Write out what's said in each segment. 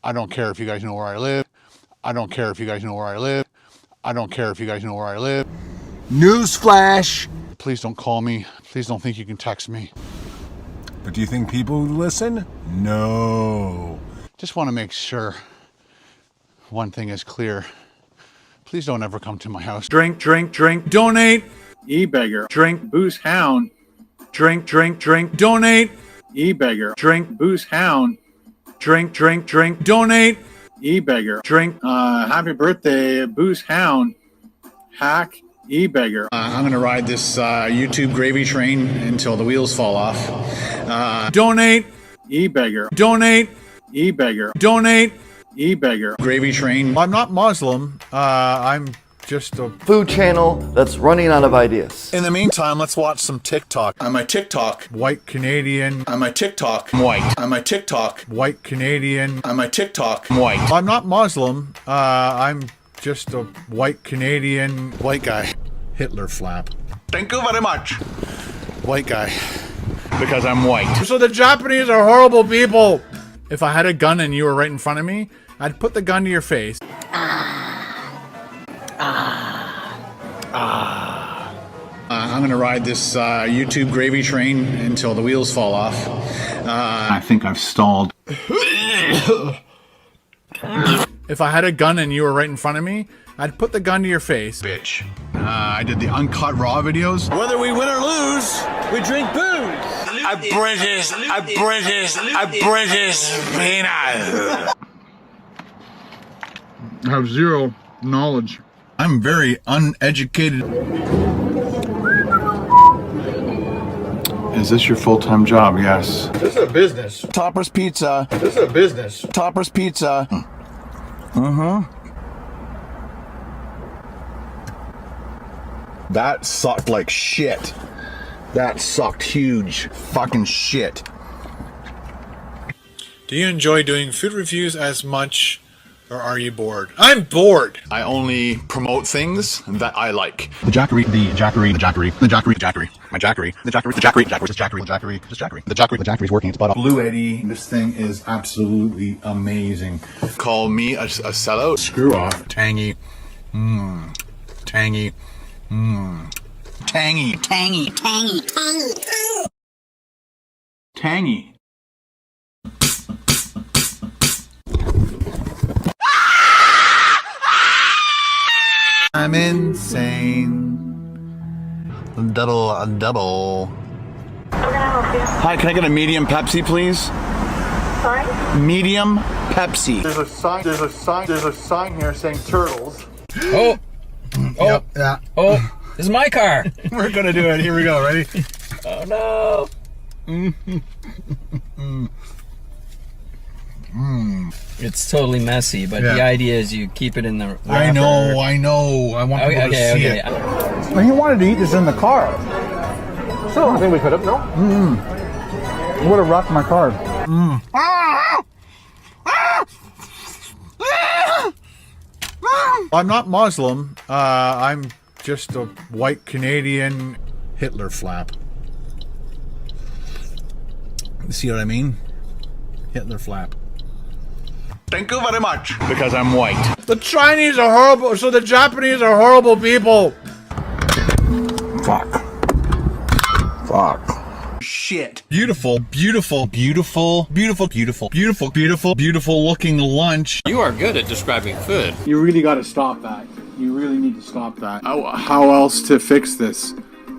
I don't care if you guys know where I live. I don't care if you guys know where I live. I don't care if you guys know where I live. Newsflash! Please don't call me. Please don't think you can text me. But do you think people listen? No. Just want to make sure one thing is clear. Please don't ever come to my house. Drink, drink, drink, donate. E-beggar. Drink, Booze hound. drink, drink, drink, donate. E-beggar. Drink, Booze hound. drink, drink, drink, donate. E-beggar. Drink. Happy birthday, Booze hound. Hack. E-beggar. I'm gonna ride this YouTube gravy train until the wheels fall off. Donate. E-beggar. Donate. E-beggar. Donate. E-beggar. Gravy train. I'm not Muslim. I'm just a food channel that's running out of ideas. In the meantime, let's watch some TikTok. On my TikTok. white Canadian. On my TikTok. I'm white. On my TikTok. White Canadian. On my TikTok. I'm white. I'm not Muslim. I'm just a white Canadian White guy. Hitler flap. Thank you very much. White guy. Because I'm white. So the Japanese are horrible people. If I had a gun and you were right in front of me, I'd put the gun to your face. I'm gonna ride this YouTube gravy train until the wheels fall off. I think I've stalled. If I had a gun and you were right in front of me, I'd put the gun to your face. Bitch. I did the uncut raw videos. Whether we win or lose, we drink booze. A British peanut. I have zero knowledge. I'm very uneducated. Is this your full-time job? Yes. This is a business. Topper's Pizza. This is a business. Topper's Pizza. That sucked like shit. That sucked huge fucking shit. Do you enjoy doing food reviews as much, or are you bored? I'm bored. I only promote things that I like. The Jackery, the Jackery, the Jackery, the Jackery, Jackery, my Jackery, the Jackery, the Jackery, Jackery, the Jackery, the Jackery, the Jackery, the Jackery, the Jackery's working its butt off. Blue Eddie, this thing is absolutely amazing. Call me a sellout. Screw off. Tangy. Tangy. Tangy. Tangy, tangy, tangy. Tangy. I'm insane. Double. Hi, can I get a medium Pepsi, please? Sorry? Medium Pepsi. There's a sign here saying turtles. Oh, Yep, yeah. oh, this is my car. We're gonna do it. Here we go. Ready? Oh no. It's totally messy, but Yeah. the idea is you keep it in the wrapper. I know. I want people to see it. He wanted to eat this in the car. So I think we could have, no? Would have rocked my car. I'm not Muslim. I'm just a white Canadian Hitler flap. See what I mean? Hitler flap. Thank you very much. Because I'm white. The Chinese are horrible, so the Japanese are horrible people. Fuck. Shit. Beautiful looking lunch. You are good at describing food. You really got to stop that. You really need to stop that. How else to fix this?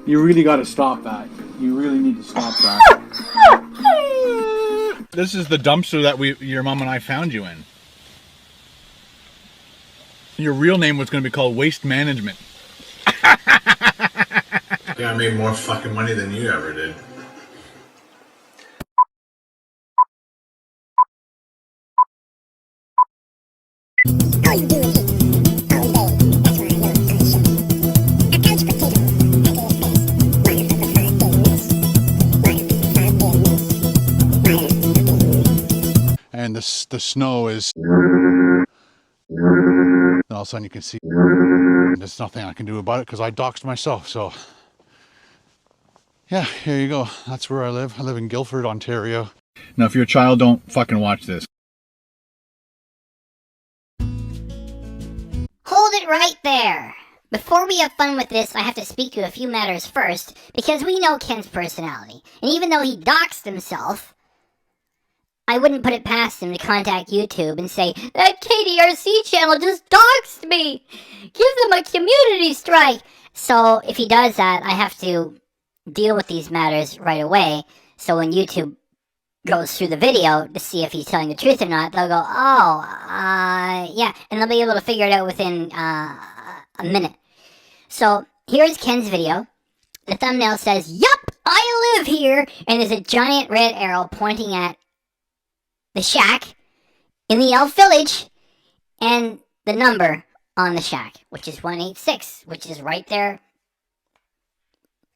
You really got to stop that. You really need to stop that. This is the dumpster that your mom and I found you in. Your real name was going to be called Waste Management. Yeah, I made more fucking money than you ever did. And the snow is, and all of a sudden you can see, there's nothing I can do about it because I doxed myself. So yeah, here you go. That's where I live. I live in Guildford, Ontario. Now, if you're a child, don't fucking watch this. hold it right there. Before we have fun with this, I have to speak to a few matters first, because we know Ken's personality. And even though he doxed himself, I wouldn't put it past him to contact YouTube and say, that KDRC channel just doxed me! Give them a community strike! So if he does that, I have to deal with these matters right away. So when YouTube goes through the video to see if he's telling the truth or not, they'll go, yeah, and they'll be able to figure it out within a minute. So here's Ken's video. The thumbnail says, yup, I live here, and there's a giant red arrow pointing at the shack in the elf village, and the number on the shack, which is 186, which is right there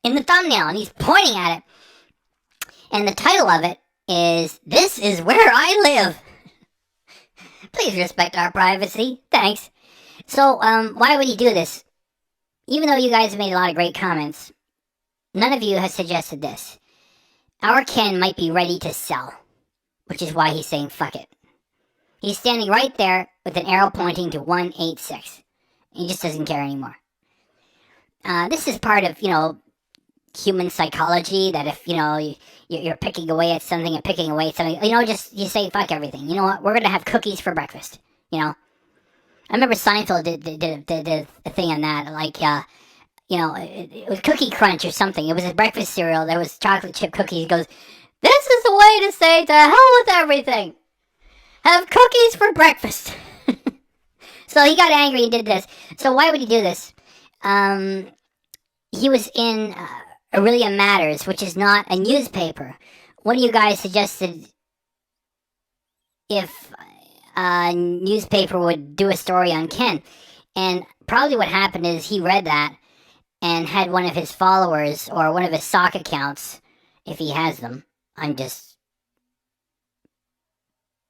in the thumbnail, and he's pointing at it. And the title of it is, This is Where I Live. Please respect our privacy. Thanks. So, why would he do this? Even though you guys have made a lot of great comments, none of you has suggested this. Our Ken might be ready to sell, which is why he's saying fuck it. He's standing right there with an arrow pointing to 186. He just doesn't care anymore. This is part of, human psychology, that if, you're picking away at something and picking away at something, just, you say fuck everything. You know what? We're going to have cookies for breakfast, I remember Seinfeld did a thing on that, like, it was Cookie Crunch or something. It was a breakfast cereal. There was chocolate chip cookies. He goes, this is the way to say to hell with everything. Have cookies for breakfast. So he got angry and did this. So why would he do this? He was in Aurelia Matters, which is not a newspaper. One of you guys suggested if a newspaper would do a story on Ken. And probably what happened is he read that and had one of his followers or one of his sock accounts, if he has them, I'm just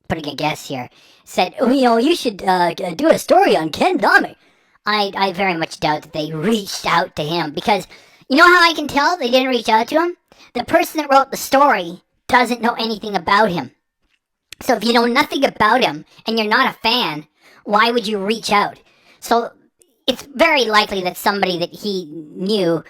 putting a guess here, said, you should do a story on Ken Domik. I very much doubt that they reached out to him, because you know how I can tell they didn't reach out to him? The person that wrote the story doesn't know anything about him. So if you know nothing about him and you're not a fan, why would you reach out? So it's very likely that somebody that he knew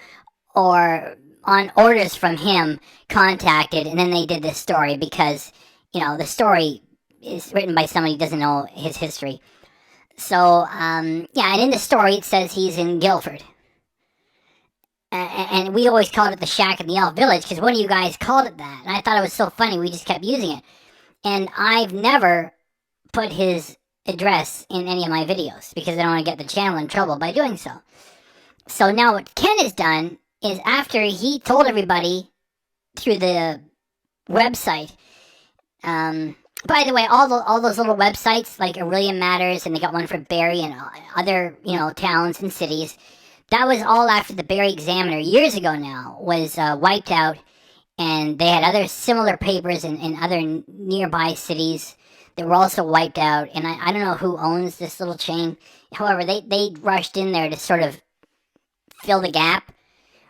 or on orders from him contacted, and then they did this story because, the story is written by somebody who doesn't know his history. So, and in the story it says he's in Guildford. And we always called it the shack in the elf village because one of you guys called it that. And I thought it was so funny, we just kept using it. And I've never put his address in any of my videos because I don't want to get the channel in trouble by doing so. So now what Ken has done is, after he told everybody through the website, by the way, all those little websites like Aurelia Matters, and they got one for Barrie and other, towns and cities, that was all after the Barrie Examiner years ago now was wiped out. And they had other similar papers in other nearby cities that were also wiped out. And I don't know who owns this little chain. However, they rushed in there to sort of fill the gap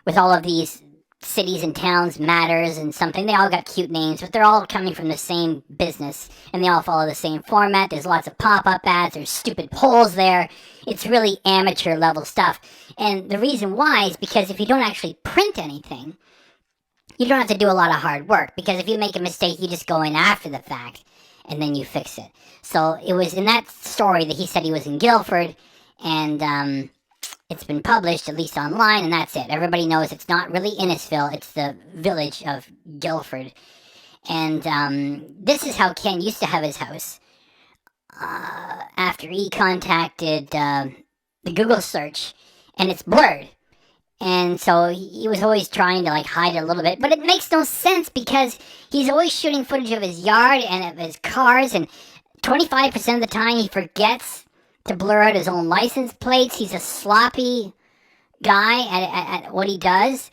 with all of these cities and towns, matters and something. They all got cute names, but they're all coming from the same business. And they all follow the same format. There's lots of pop-up ads. There's stupid polls there. It's really amateur level stuff. And the reason why is because if you don't actually print anything, you don't have to do a lot of hard work, because if you make a mistake, you just go in after the fact, and then you fix it. So it was in that story that he said he was in Guildford, and it's been published, at least online, and that's it. Everybody knows it's not really Innisfil, it's the village of Guildford. And this is how Ken used to have his house. After he contacted the Google search, and it's blurred. And so he was always trying to hide it a little bit. But it makes no sense because he's always shooting footage of his yard and of his cars. And 25% of the time he forgets to blur out his own license plates. He's a sloppy guy at what he does.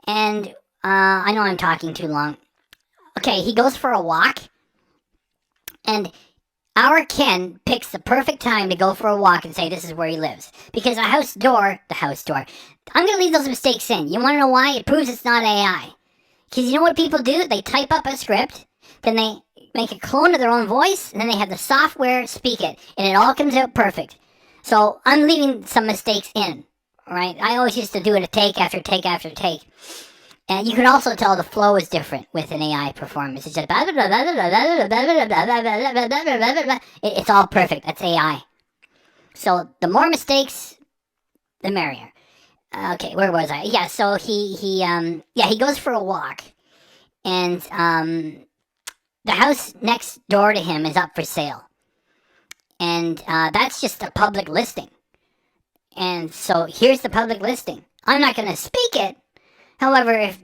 And I know I'm talking too long. Okay, he goes for a walk. And our Ken picks the perfect time to go for a walk and say this is where he lives. Because the house door, I'm going to leave those mistakes in. You want to know why? It proves it's not AI. Because you know what people do? They type up a script, then they make a clone of their own voice, and then they have the software speak it, and it all comes out perfect. So I'm leaving some mistakes in, right? I always used to do it a take after take after take. And you can also tell the flow is different with an AI performance. It's just it's all perfect. That's AI. So the more mistakes, the merrier. Okay, where was I? Yeah, so he goes for a walk, and the house next door to him is up for sale, and that's just a public listing. And so here's the public listing. I'm not going to speak it. However, if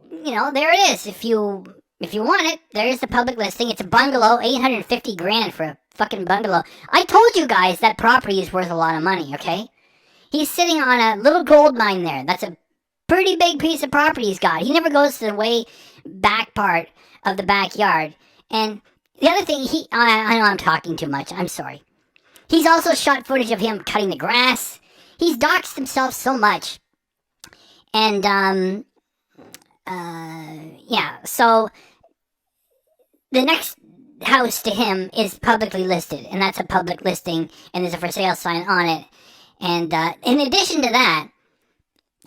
there it is. If you want it, there's the public listing. It's a bungalow, $850,000 for a fucking bungalow. I told you guys that property is worth a lot of money. Okay. He's sitting on a little gold mine there. That's a pretty big piece of property he's got. He never goes to the way back part of the backyard. And the other thing, I know I'm talking too much. I'm sorry. He's also shot footage of him cutting the grass. He's doxed himself so much. And, so the next house to him is publicly listed. And that's a public listing. And there's a for sale sign on it. And in addition to that,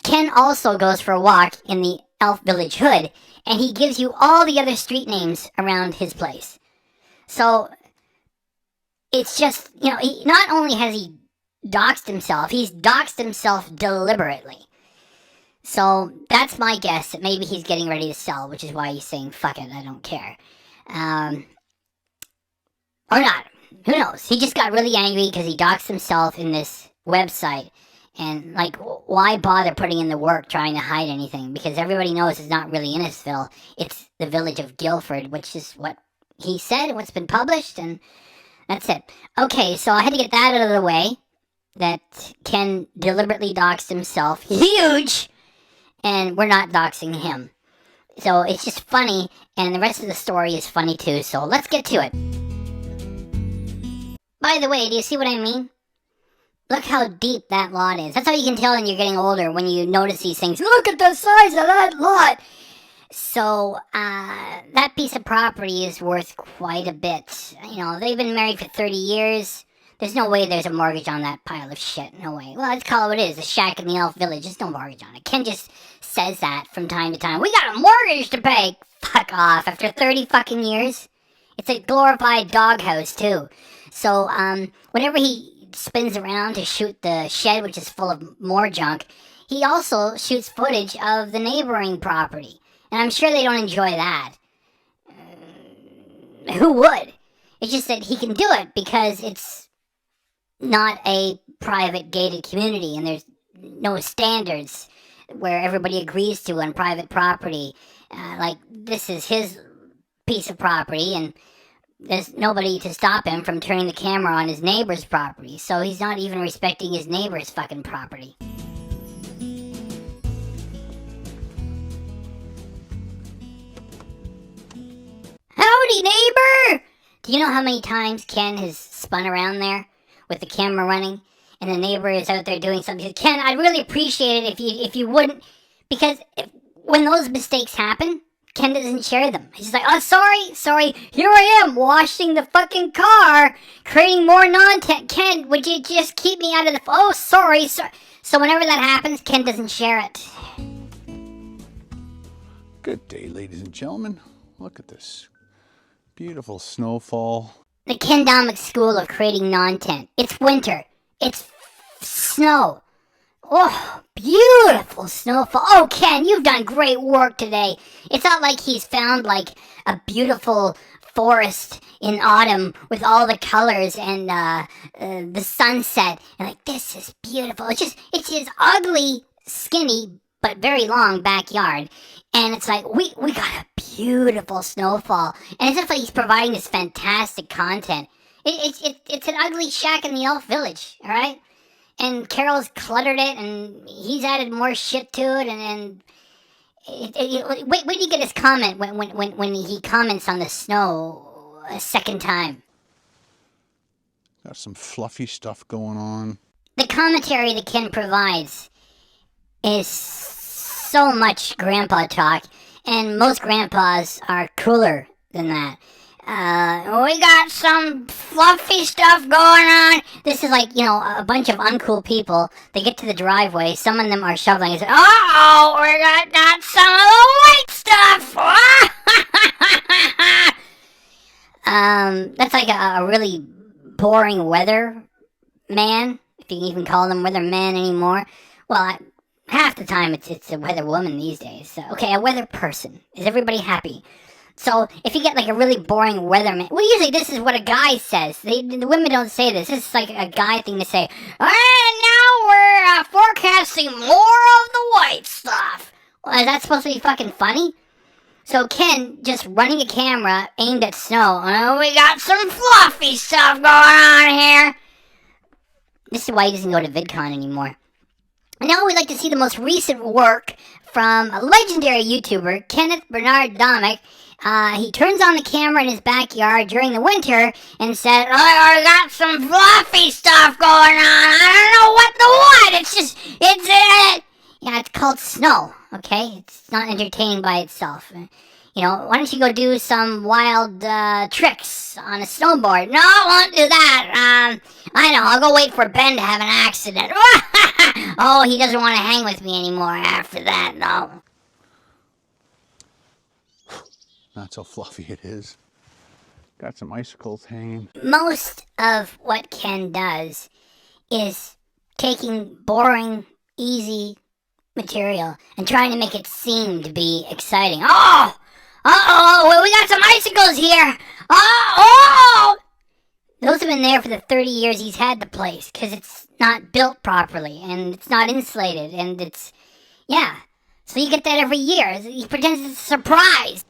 Ken also goes for a walk in the Elf Village hood, and he gives you all the other street names around his place. So it's just, he, not only has he doxed himself, he's doxed himself deliberately. So that's my guess that maybe he's getting ready to sell, which is why he's saying, fuck it, I don't care. Or not. Who knows? He just got really angry because he doxed himself in this website, and why bother putting in the work trying to hide anything, because everybody knows it's not really Innisfil, it's the village of Guilford, which is what he said and what's been published, and that's it. Okay, so I had to get that out of the way, that Ken deliberately doxed himself huge, and we're not doxing him. So it's just funny, and the rest of the story is funny too, so let's get to it. By the way, do you see what I mean? Look how deep that lot is. That's how you can tell when you're getting older, when you notice these things. Look at the size of that lot! So, that piece of property is worth quite a bit. They've been married for 30 years. There's no way there's a mortgage on that pile of shit. No way. Well, let's call it what it is. A shack in the Elf Village. There's no mortgage on it. Ken just says that from time to time. We got a mortgage to pay! Fuck off. After 30 fucking years? It's a glorified doghouse, too. So, whenever he spins around to shoot the shed, which is full of more junk, he also shoots footage of the neighboring property. And I'm sure they don't enjoy that. Who would? It's just that he can do it because it's not a private gated community and there's no standards where everybody agrees to on private property. This is his piece of property, and there's nobody to stop him from turning the camera on his neighbor's property, so he's not even respecting his neighbor's fucking property. Howdy, neighbor! Do you know how many times Ken has spun around there with the camera running, and the neighbor is out there doing something? Ken, I'd really appreciate it if you wouldn't, because when those mistakes happen, Ken doesn't share them. He's like, oh, sorry, here I am, washing the fucking car, creating more non-tech. Ken, would you just keep me out of the... Oh, sorry. So whenever that happens, Ken doesn't share it. Good day, ladies and gentlemen. Look at this beautiful snowfall. The Ken Domik school of creating non-tent. It's winter. It's snow. Oh, beautiful snowfall. Oh, Ken, you've done great work today. It's not like he's found a beautiful forest in autumn with all the colors and the sunset. And this is beautiful. It's his ugly, skinny, but very long backyard. And it's we got a beautiful snowfall. And it's just he's providing this fantastic content. It's an ugly shack in the Elf Village, all right? And Carol's cluttered it, and he's added more shit to it, and wait till you get his comment when he comments on the snow a second time. Got some fluffy stuff going on. The commentary that Ken provides is so much grandpa talk, and most grandpas are cooler than that. We got some fluffy stuff going on. This is like, a bunch of uncool people. They get to the driveway. Some of them are shoveling and say, "Uh-oh, we got some of the white stuff." That's like a really boring weather man, if you can even call them weather man anymore. Well, half the time it's a weather woman these days. So, okay, a weather person. Is everybody happy? So, if you get like a really boring weatherman, well, usually this is what a guy says. The women don't say this. This is like a guy thing to say. And now we're forecasting more of the white stuff. Well, is that supposed to be fucking funny? So Ken just running a camera aimed at snow. Oh, we got some fluffy stuff going on here. This is why he doesn't go to VidCon anymore. And now we'd like to see the most recent work from a legendary YouTuber, Kenneth Bernard Domik. He turns on the camera in his backyard during the winter and said, "Oh, I got some fluffy stuff going on. I don't know what. It's called snow, okay? It's not entertaining by itself. Why don't you go do some wild tricks on a snowboard?" "No, I won't do that. I know, I'll go wait for Ben to have an accident." "Oh, he doesn't want to hang with me anymore after that, no." Not so fluffy it is. Got some icicles hanging. Most of what Ken does is taking boring, easy material and trying to make it seem to be exciting. "Oh! Uh-oh! We got some icicles here! Oh! Those have been there for the 30 years he's had the place, because it's not built properly, and it's not insulated, and it's... Yeah. So you get that every year. He pretends it's a surprise.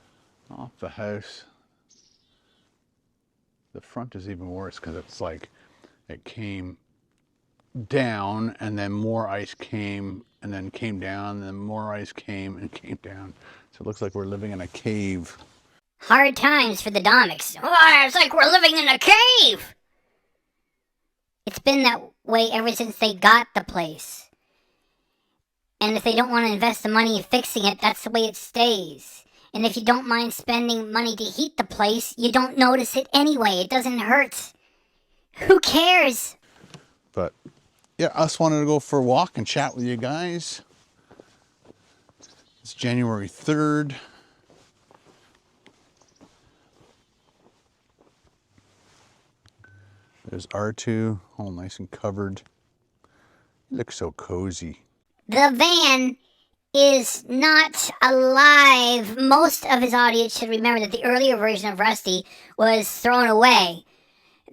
Off the house. The front is even worse because it's like it came down and then more ice came and then came down and then more ice came and came down. So it looks like we're living in a cave. Hard times for the Domiks. Oh, it's like we're living in a cave. It's been that way ever since they got the place. And if they don't want to invest the money in fixing it, that's the way it stays. And if you don't mind spending money to heat the place, you don't notice it anyway. It doesn't hurt. Who cares? But yeah, I just wanted to go for a walk and chat with you guys. It's January 3rd. There's R2, all nice and covered. It looks so cozy. The van is not alive. Most of his audience should remember that the earlier version of Rusty was thrown away.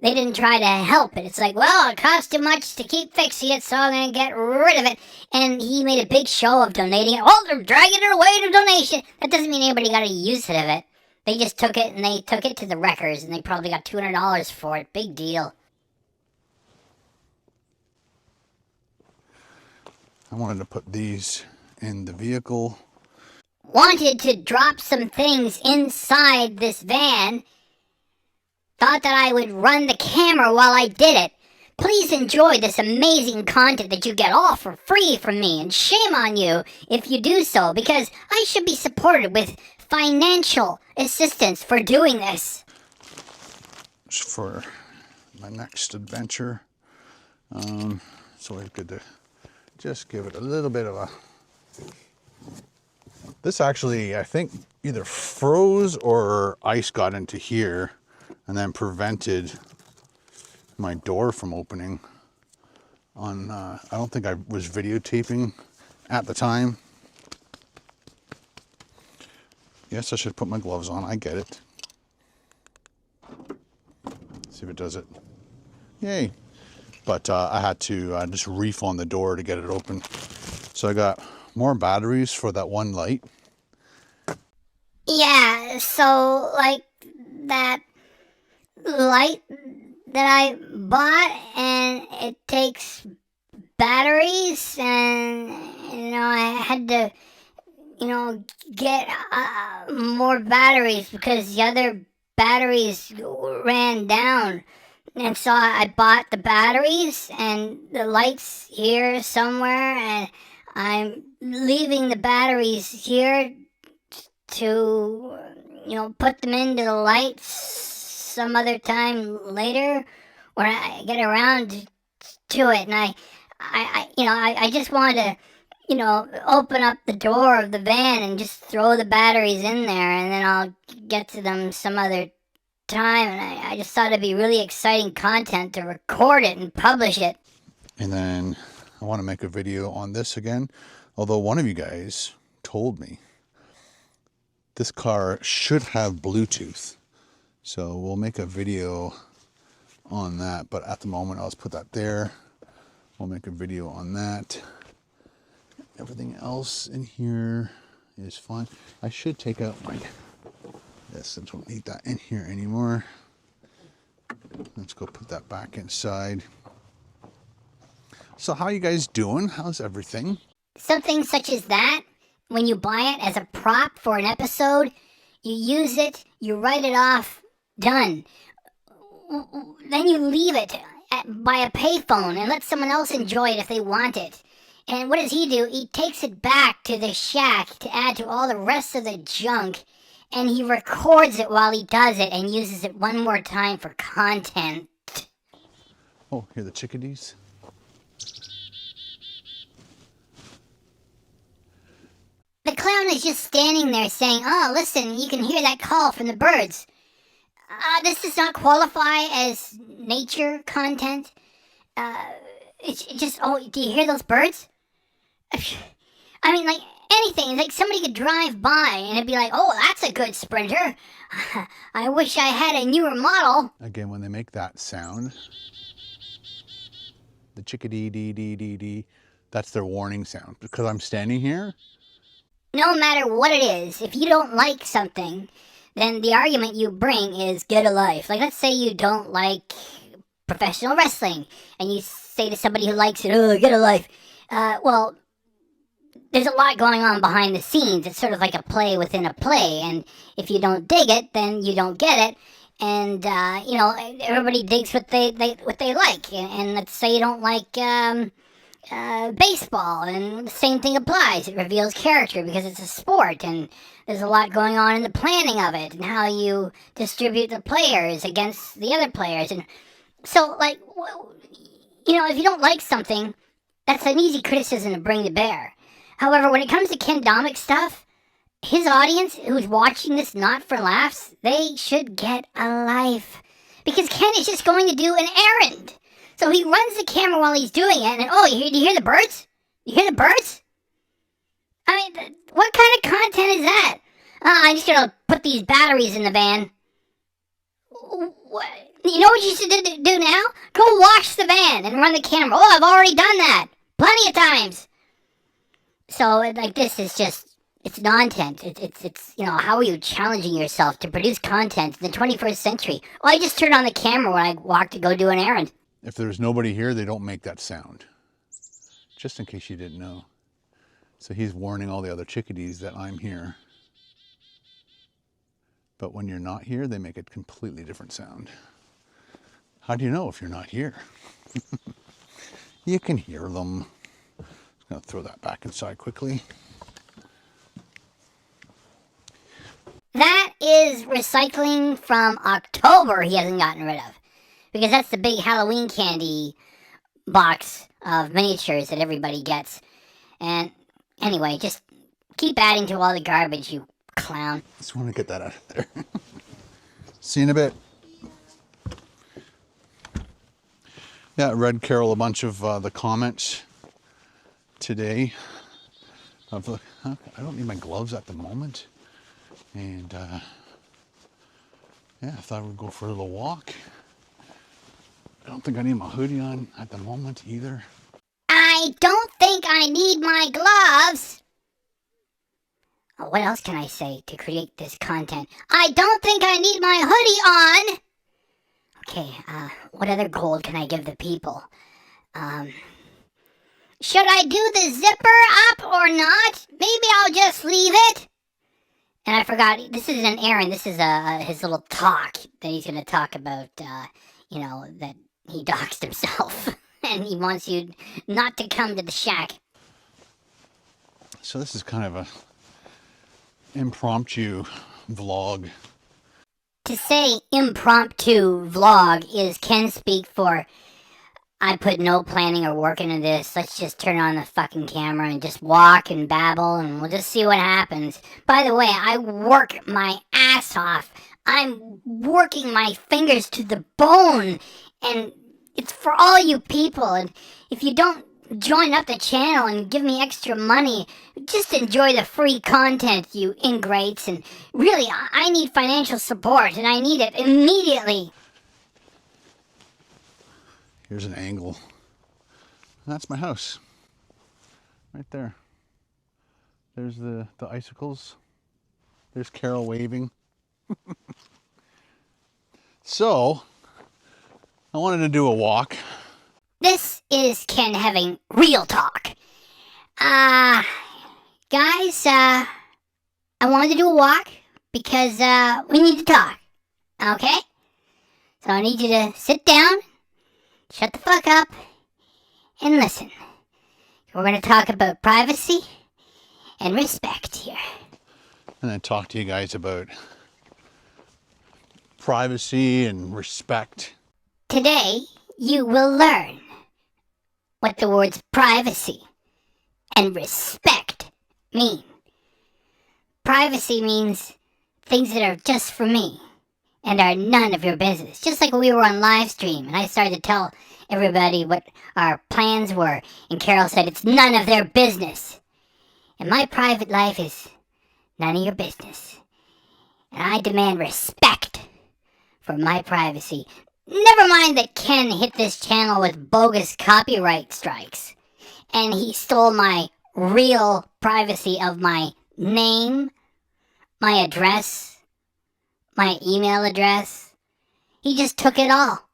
They didn't try to help it. It's like, well, it costs too much to keep fixing it, so I'm going to get rid of it. And he made a big show of donating it. Oh, they're dragging it away to donation. That doesn't mean anybody got a use out of it. They just took it and they took it to the wreckers, and they probably got $200 for it. Big deal. I wanted to put these in the vehicle. Wanted to drop some things inside this van. Thought that I would run the camera while I did it. Please enjoy this amazing content that you get all for free from me, and shame on you if you do so, because I should be supported with financial assistance for doing this. For my next adventure. It's always good to just give it a little bit of a... This actually, I think, either froze or ice got into here and then prevented my door from opening. I don't think I was videotaping at the time. Yes, I should put my gloves on. I get it. See if it does it. Yay. But I had to just reef on the door to get it open. So I got more batteries for that one light. Yeah, so, like, that light that I bought, and it takes batteries, and, I had to, get more batteries because the other batteries ran down. And so I bought the batteries, and the light's here somewhere, and I'm leaving the batteries here to put them into the light some other time later when I get around to it. And I just wanted to, open up the door of the van and just throw the batteries in there, and then I'll get to them some other time. And I just thought it'd be really exciting content to record it and publish it. And then I want to make a video on this again, although one of you guys told me this car should have Bluetooth. So we'll make a video on that, but at the moment I'll just put that there. We'll make a video on that. Everything else in here is fine. I should take out this. I don't need that in here anymore. Let's go put that back inside. So how you guys doing? How's everything? Something such as that, when you buy it as a prop for an episode, you use it, you write it off, done. Then you leave it by a payphone and let someone else enjoy it if they want it. And what does he do? He takes it back to the shack to add to all the rest of the junk, and he records it while he does it and uses it one more time for content. Oh, here are the chickadees. The clown is just standing there saying, "Oh, listen, you can hear that call from the birds." This does not qualify as nature content. It's just, oh, do you hear those birds? I mean, like anything, like somebody could drive by and it'd be like, "Oh, that's a good Sprinter. I wish I had a newer model." Again, when they make that sound, the chickadee dee dee dee dee, that's their warning sound. Because I'm standing here. No matter what it is, if you don't like something, then the argument you bring is get a life. Like, let's say you don't like professional wrestling, and you say to somebody who likes it, "Oh, get a life." Well, there's a lot going on behind the scenes. It's sort of like a play within a play, and if you don't dig it, then you don't get it. And everybody digs what they like. And let's say you don't like baseball, and the same thing applies. It reveals character because it's a sport, and there's a lot going on in the planning of it and how you distribute the players against the other players. And so, like, if you don't like something, that's an easy criticism to bring to bear. However, when it comes to Ken Domik stuff, his audience who's watching this not for laughs, they should get a life. Because Ken is just going to do an errand. So he runs the camera while he's doing it, and do you hear the birds? You hear the birds? I mean, what kind of content is that? I'm just gonna put these batteries in the van. What? You know what you should do now? Go wash the van and run the camera. Oh, I've already done that plenty of times. So, like, this is just, it's nonsense. It's how are you challenging yourself to produce content in the 21st century? Well, I just turned on the camera when I walked to go do an errand. If there's nobody here, they don't make that sound. Just in case you didn't know. So he's warning all the other chickadees that I'm here. But when you're not here, they make a completely different sound. How do you know if you're not here? You can hear them. I'm going to throw that back inside quickly. That is recycling from October he hasn't gotten rid of. Because that's the big Halloween candy box of miniatures that everybody gets. And anyway, just keep adding to all the garbage, you clown. Just want to get that out of there. See you in a bit. Yeah, I read Carol a bunch of the comments today. I don't need my gloves at the moment. And yeah, I thought we'd go for a little walk. I don't think I need my hoodie on at the moment either. I don't think I need my gloves. Oh, what else can I say to create this content? I don't think I need my hoodie on. Okay, what other gold can I give the people? Should I do the zipper up or not? Maybe I'll just leave it. And I forgot, this is an Errand. This is his little talk that he's going to talk about, that he doxed himself. And he wants you not to come to the shack. So this is kind of a impromptu vlog. To say impromptu vlog can speak for I put no planning or work into this. Let's just turn on the fucking camera and just walk and babble and we'll just see what happens. By the way, I work my ass off. I'm working my fingers to the bone. And it's for all you people. And if you don't join up the channel and give me extra money, just enjoy the free content, you ingrates. And really, I need financial support and I need it immediately. Here's an angle. And that's my house. Right there. There's the icicles. There's Carol waving. So, I wanted to do a walk. This is Ken having real talk. Guys, I wanted to do a walk because, we need to talk. Okay? So I need you to sit down, shut the fuck up, and listen. We're going to talk about privacy and respect here. And then talk to you guys about privacy and respect. Today, you will learn what the words privacy and respect mean. Privacy means things that are just for me and are none of your business. Just like we were on live stream and I started to tell everybody what our plans were, and Carol said it's none of their business. And my private life is none of your business. And I demand respect for my privacy. Never mind that Ken hit this channel with bogus copyright strikes. And he stole my real privacy of my name, my address, my email address. He just took it all.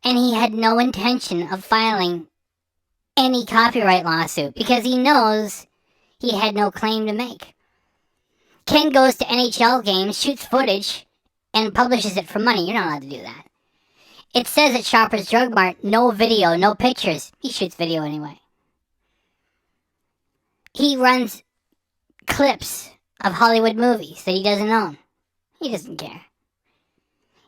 And he had no intention of filing any copyright lawsuit because he knows he had no claim to make. Ken goes to NHL games, shoots footage, and publishes it for money. You're not allowed to do that. It says at Shoppers Drug Mart, no video, no pictures. He shoots video anyway. He runs clips of Hollywood movies that he doesn't own. He doesn't care.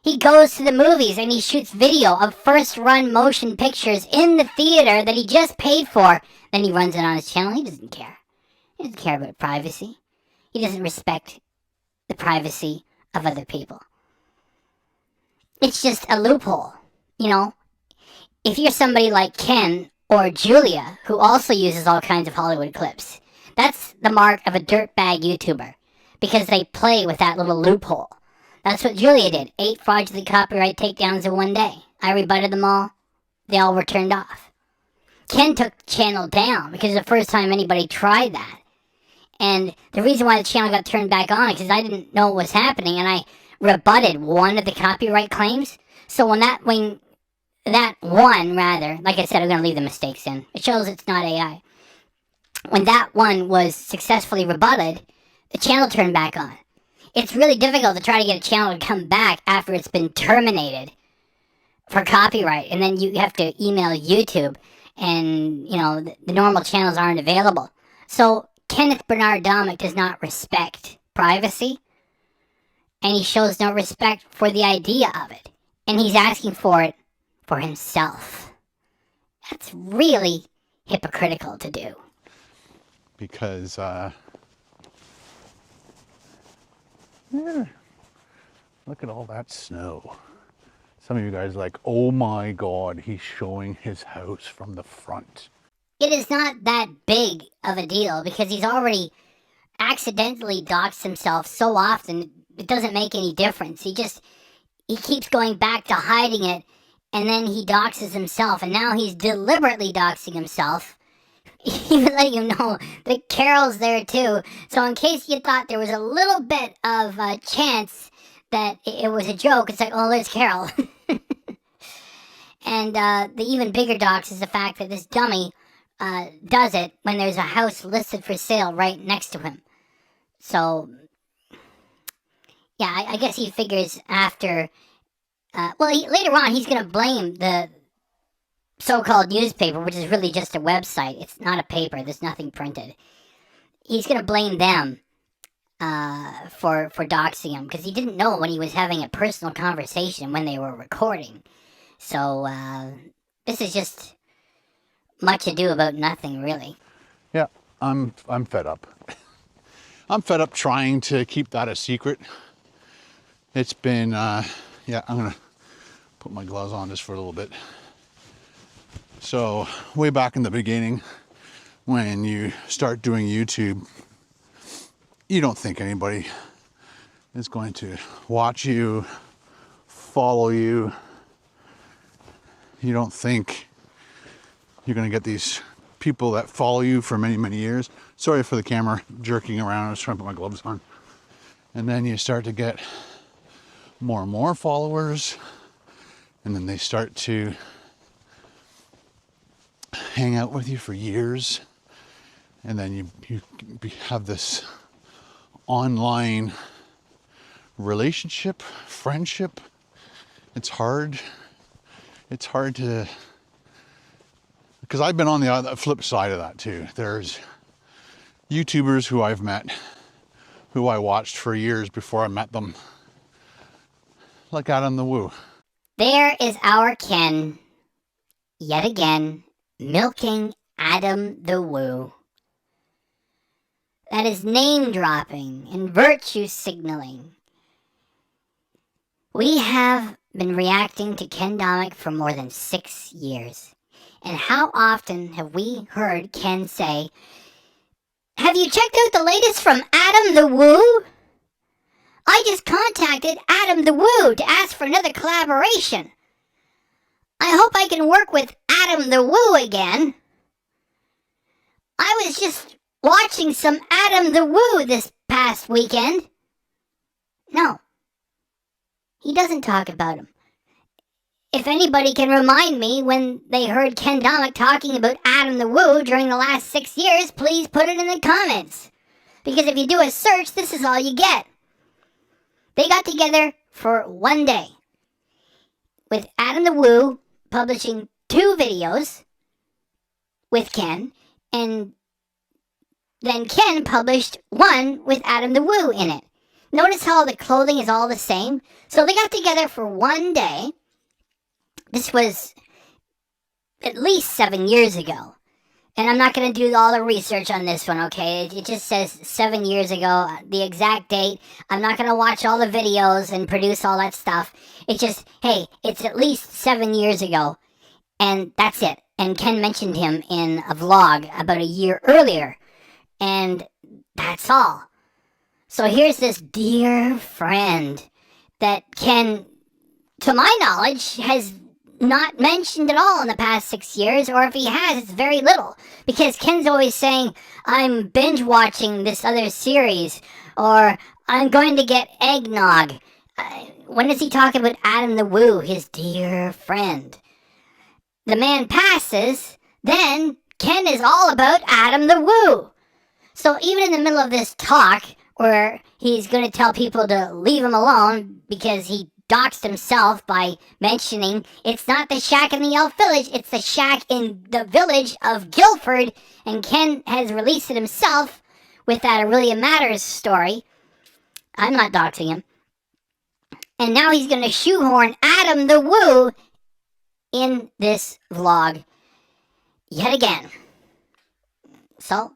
He goes to the movies and he shoots video of first-run motion pictures in the theater that he just paid for. Then he runs it on his channel. He doesn't care. He doesn't care about privacy. He doesn't respect the privacy of other people. It's just a loophole, you know? If you're somebody like Ken or Julia, who also uses all kinds of Hollywood clips, that's the mark of a dirtbag YouTuber, because they play with that little loophole. That's what Julia did. 8 fraudulent copyright takedowns in one day. I rebutted them all. They all were turned off. Ken took the channel down because it's the first time anybody tried that. And the reason why the channel got turned back on is because I didn't know what was happening, and I rebutted one of the copyright claims. So when that one, like I said, I'm going to leave the mistakes in. It shows it's not AI. When that one was successfully rebutted, the channel turned back on. It's really difficult to try to get a channel to come back after it's been terminated for copyright. And then you have to email YouTube, and, you know, the normal channels aren't available. So Kenneth Bernard Domik does not respect privacy, and he shows no respect for the idea of it. And he's asking for it for himself. That's really hypocritical to do. Because, yeah, look at all that snow. Some of you guys are like, oh my God, he's showing his house from the front. It is not that big of a deal because he's already accidentally doxed himself so often it doesn't make any difference. He keeps going back to hiding it, and then he doxes himself, and now he's deliberately doxing himself, even letting you know that Carol's there too. So in case you thought there was a little bit of a chance that it was a joke, it's like, oh, there's Carol. And the even bigger dox is the fact that this dummy does it when there's a house listed for sale right next to him. So, yeah, I guess he figures after, later on he's going to blame the so-called newspaper, which is really just a website. It's not a paper. There's nothing printed. He's going to blame them for doxing him, because he didn't know when he was having a personal conversation when they were recording. So this is just much ado about nothing, really. Yeah, I'm fed up. I'm fed up trying to keep that a secret. It's been, yeah, I'm gonna put my gloves on just for a little bit. So way back in the beginning, when you start doing YouTube, you don't think anybody is going to watch you, follow you. You don't think you're going to get these people that follow you for many, many years. Sorry for the camera jerking around. I was trying to put my gloves on. And then you start to get more and more followers. And then they start to hang out with you for years. And then you have this online relationship, friendship. It's hard. It's hard to, because I've been on the flip side of that too. There's YouTubers who I've met, who I watched for years before I met them, like Adam the Woo. There is our Ken, yet again, milking Adam the Woo. That is name dropping and virtue signaling. We have been reacting to Ken Domik for more than 6 years. And how often have we heard Ken say, "Have you checked out the latest from Adam the Woo? I just contacted Adam the Woo to ask for another collaboration. I hope I can work with Adam the Woo again. I was just watching some Adam the Woo this past weekend." No. He doesn't talk about him. If anybody can remind me when they heard Ken Domik talking about Adam the Woo during the last 6 years, please put it in the comments. Because if you do a search, this is all you get. They got together for one day, with Adam the Woo publishing 2 videos with Ken, and then Ken published one with Adam the Woo in it. Notice how the clothing is all the same? So they got together for one day. This was at least 7 years ago. And I'm not going to do all the research on this one, okay? It just says 7 years ago, the exact date. I'm not going to watch all the videos and produce all that stuff. It's just, hey, it's at least 7 years ago. And that's it. And Ken mentioned him in a vlog about a year earlier. And that's all. So here's this dear friend that Ken, to my knowledge, has not mentioned at all in the past 6 years, or if he has, it's very little. Because Ken's always saying, "I'm binge watching this other series," or "I'm going to get eggnog." When does he talk about Adam the Woo, his dear friend? The man passes, then Ken is all about Adam the Woo. So even in the middle of this talk, where he's going to tell people to leave him alone because he doxed himself by mentioning it's not the shack in the Elf Village, it's the shack in the village of Guilford, and Ken has released it himself with that Aurelia Matters story. I'm not doxing him. And now he's going to shoehorn Adam the Woo in this vlog yet again. So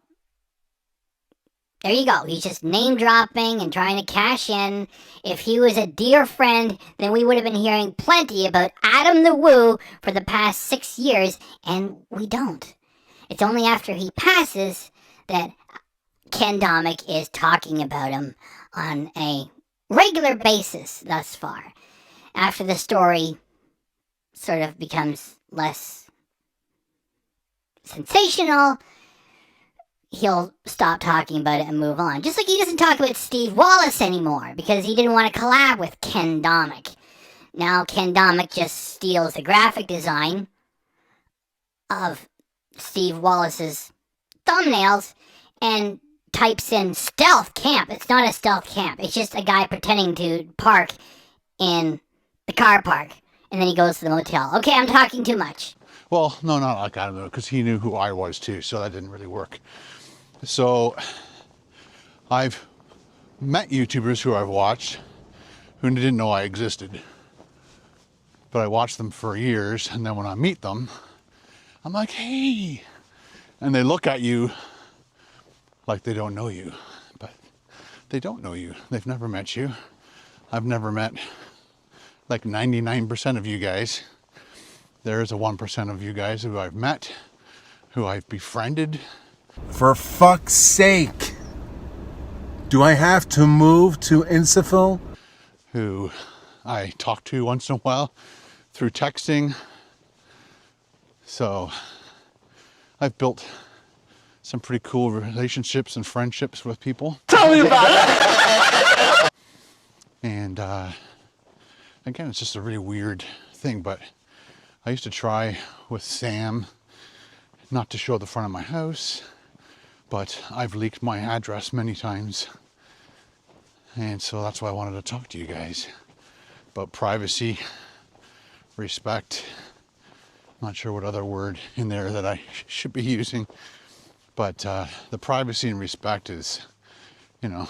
there you go. He's just name dropping and trying to cash in. If he was a dear friend, then we would have been hearing plenty about Adam the Woo for the past 6 years, and we don't. It's only after he passes that Ken Domik is talking about him on a regular basis thus far. After the story sort of becomes less sensational, he'll stop talking about it and move on. Just like he doesn't talk about Steve Wallace anymore because he didn't want to collab with Ken Domik. Now Ken Domik just steals the graphic design of Steve Wallace's thumbnails and types in stealth camp. It's not a stealth camp. It's just a guy pretending to park in the car park. And then he goes to the motel. Okay, I'm talking too much. Well, no, not like Adam though, because he knew who I was too, so that didn't really work. So I've met YouTubers who I've watched who didn't know I existed. But I watched them for years, and then when I meet them, I'm like, hey, and they look at you like they don't know you, but they don't know you. They've never met you. I've never met like 99% of you guys. There is a 1% of you guys who I've met, who I've befriended. For fuck's sake. Do I have to move to Insafil? Who I talk to once in a while through texting. So I've built some pretty cool relationships and friendships with people. Tell me about it! And again, it's just a really weird thing, but I used to try with Sam not to show the front of my house, but I've leaked my address many times. And so that's why I wanted to talk to you guys about privacy, respect. Not sure what other word in there that I should be using, but the privacy and respect is, you know,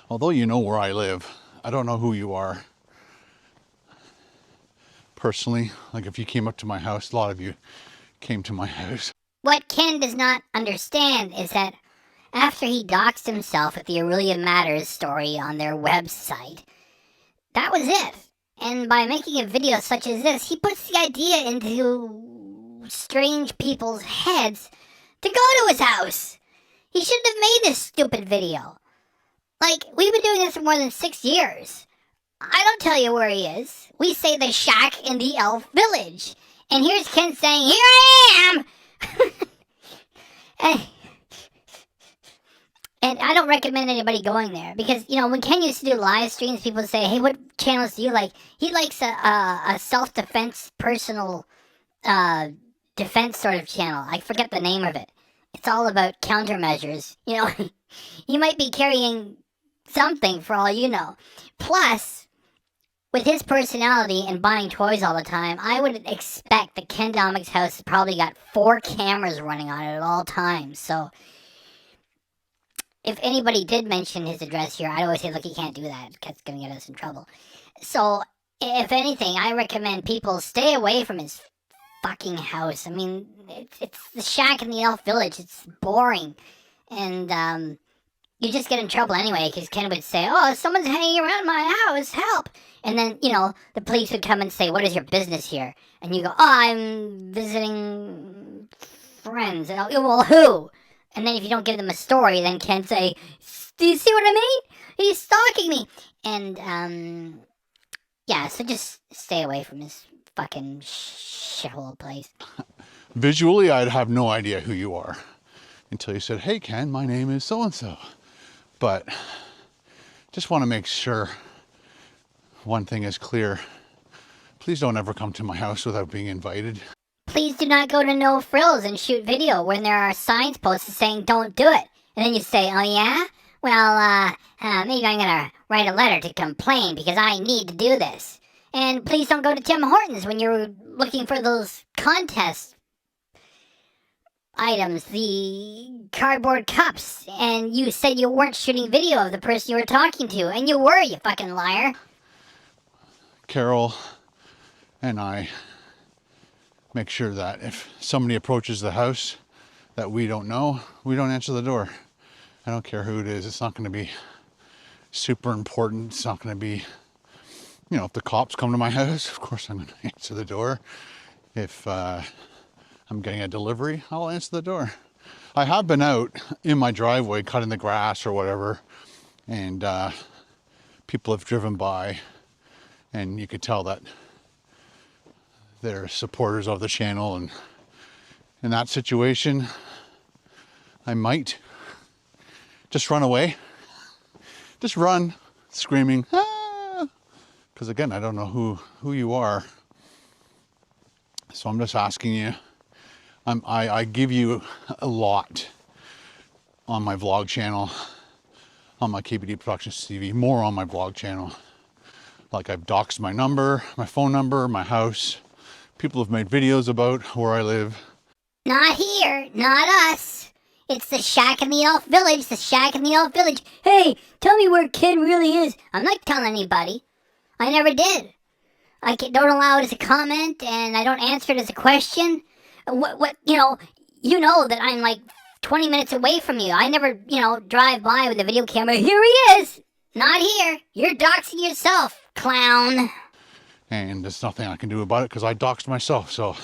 although you know where I live, I don't know who you are. Personally, like if you came up to my house, a lot of you came to my house. What Ken does not understand is that after he doxed himself with the Aurelia Matters story on their website, that was it. And by making a video such as this, he puts the idea into strange people's heads to go to his house. He shouldn't have made this stupid video. Like, we've been doing this for more than 6 years. I don't tell you where he is. We say the shack in the elf village. And here's Ken saying, here I am! And I don't recommend anybody going there. Because, you know, when Ken used to do live streams, people would say, hey, what channels do you like? He likes a self-defense, personal defense sort of channel. I forget the name of it. It's all about countermeasures. You know, he might be carrying something for all you know. Plus, with his personality and buying toys all the time, I would expect that Ken Domik's house has probably got 4 cameras running on it at all times. So, if anybody did mention his address here, I'd always say, look, you can't do that. It's going to get us in trouble. So, if anything, I recommend people stay away from his fucking house. I mean, it's the shack in the elf village. It's boring. And, you just get in trouble anyway, because Ken would say, oh, someone's hanging around my house, help! And then, you know, the police would come and say, what is your business here? And you go, oh, I'm visiting friends. And well, who? And then if you don't give them a story, then Ken say, do you see what I mean? He's stalking me. And, yeah, so just stay away from this fucking shithole place. Visually, I'd have no idea who you are until you said, hey, Ken, my name is so-and-so. But just want to make sure one thing is clear. Please don't ever come to my house without being invited. Please do not go to No Frills and shoot video when there are signs posted saying don't do it. And then you say, oh yeah? Well, maybe I'm gonna write a letter to complain because I need to do this. And please don't go to Tim Hortons when you're looking for those contest items, the cardboard cups, and you said you weren't shooting video of the person you were talking to, and you were, you fucking liar. Carol and I make sure that if somebody approaches the house that we don't know, we don't answer the door. I don't care who it is. It's not going to be super important. It's not going to be, you know, if the cops come to my house, of course I'm going to answer the door. If I'm getting a delivery, I'll answer the door. I have been out in my driveway cutting the grass or whatever, and people have driven by, and you could tell that they're supporters of the channel, and in that situation, I might just run away. Just run, screaming, ah! Because again, I don't know who you are. So I'm just asking you. I give you a lot on my vlog channel, on my KBD Productions TV, more on my vlog channel. Like I've doxed my number, my phone number, my house. People have made videos about where I live. Not here, not us. It's the shack in the elf village. The shack in the elf village. Hey, tell me where Ken really is. I'm not telling anybody. I never did. I don't allow it as a comment, and I don't answer it as a question. You know that I'm like 20 minutes away from you. I never, drive by with a video camera. Here he is. Not here. You're doxing yourself, clown. And there's nothing I can do about it because I doxed myself. So,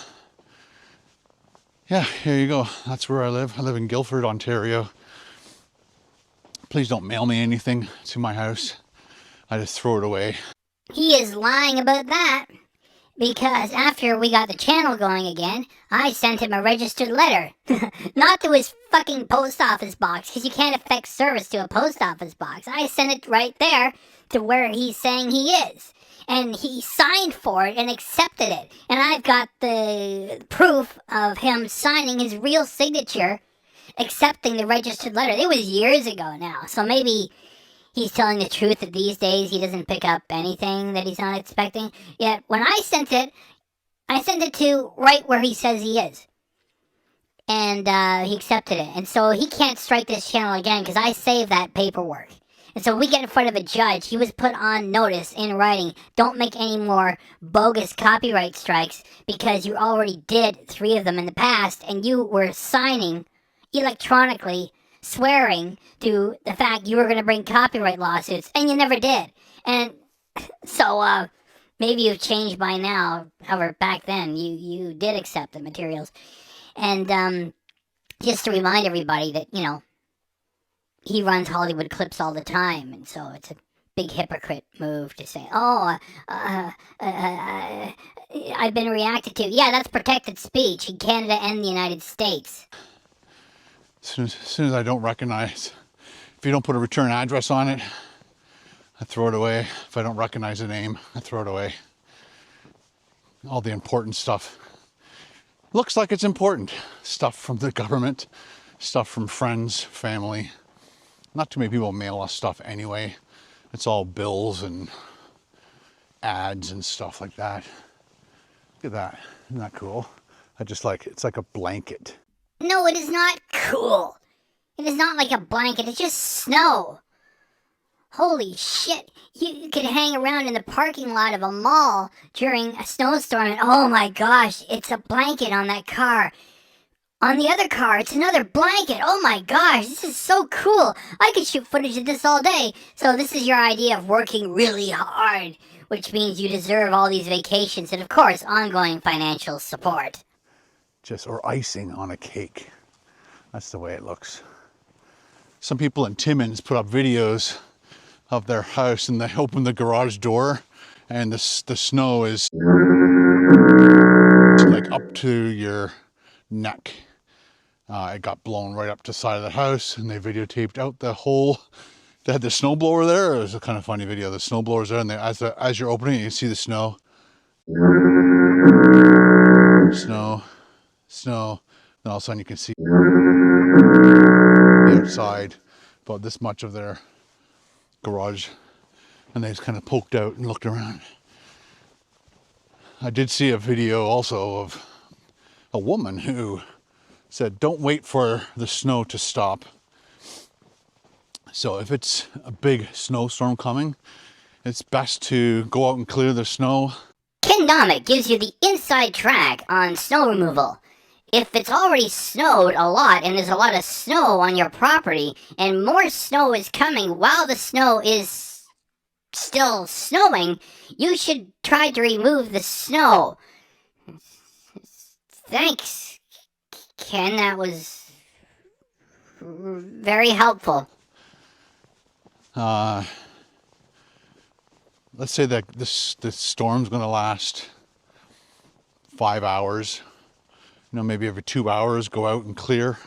yeah, here you go. That's where I live. I live in Guildford, Ontario. Please don't mail me anything to my house. I just throw it away. He is lying about that. Because after we got the channel going again, I sent him a registered letter. Not to his fucking post office box, because you can't effect service to a post office box. I sent it right there to where he's saying he is. And he signed for it and accepted it. And I've got the proof of him signing his real signature, accepting the registered letter. It was years ago now, so maybe he's telling the truth that these days he doesn't pick up anything that he's not expecting. Yet when I sent it to right where he says he is. And he accepted it. And so he can't strike this channel again because I saved that paperwork. And so we get in front of a judge. He was put on notice in writing. Don't make any more bogus copyright strikes because you already did 3 of them in the past. And you were signing electronically, swearing to the fact you were going to bring copyright lawsuits, and you never did. And so maybe you've changed by now. However, back then you did accept the materials. And just to remind everybody that, he runs Hollywood clips all the time, and so it's a big hypocrite move to say, I've been reacted to. Yeah, that's protected speech in Canada and the United States. As soon as I don't recognize, if you don't put a return address on it, I throw it away. If I don't recognize the name, I throw it away. All the important stuff. Looks like it's important. Stuff from the government, stuff from friends, family. Not too many people mail us stuff anyway. It's all bills and ads and stuff like that. Look at that. Isn't that cool? It's like a blanket. No, it is not cool. It is not like a blanket. It's just snow. Holy shit. You could hang around in the parking lot of a mall during a snowstorm and oh my gosh, it's a blanket on that car. On the other car, it's another blanket. Oh my gosh, this is so cool. I could shoot footage of this all day. So this is your idea of working really hard, which means you deserve all these vacations and of course, ongoing financial support. Or icing on a cake. That's the way it looks. Some people in Timmins put up videos of their house and they open the garage door and the snow is like up to your neck. It got blown right up to the side of the house and they videotaped out the whole. They had the snowblower there. It was a kind of funny video. The snowblower's there and as you're opening it, you see the snow. Snow, then all of a sudden you can see the outside, about this much of their garage, and they just kind of poked out and looked around. I did see a video also of a woman who said, don't wait for the snow to stop. So if it's a big snowstorm coming, it's best to go out and clear the snow. Ken Domik gives you the inside track on snow removal. If it's already snowed a lot and there's a lot of snow on your property and more snow is coming while the snow is still snowing, you should try to remove the snow. Thanks, Ken. That was very helpful. Let's say that this storm's going to last 5 hours. Maybe every 2 hours, go out and clear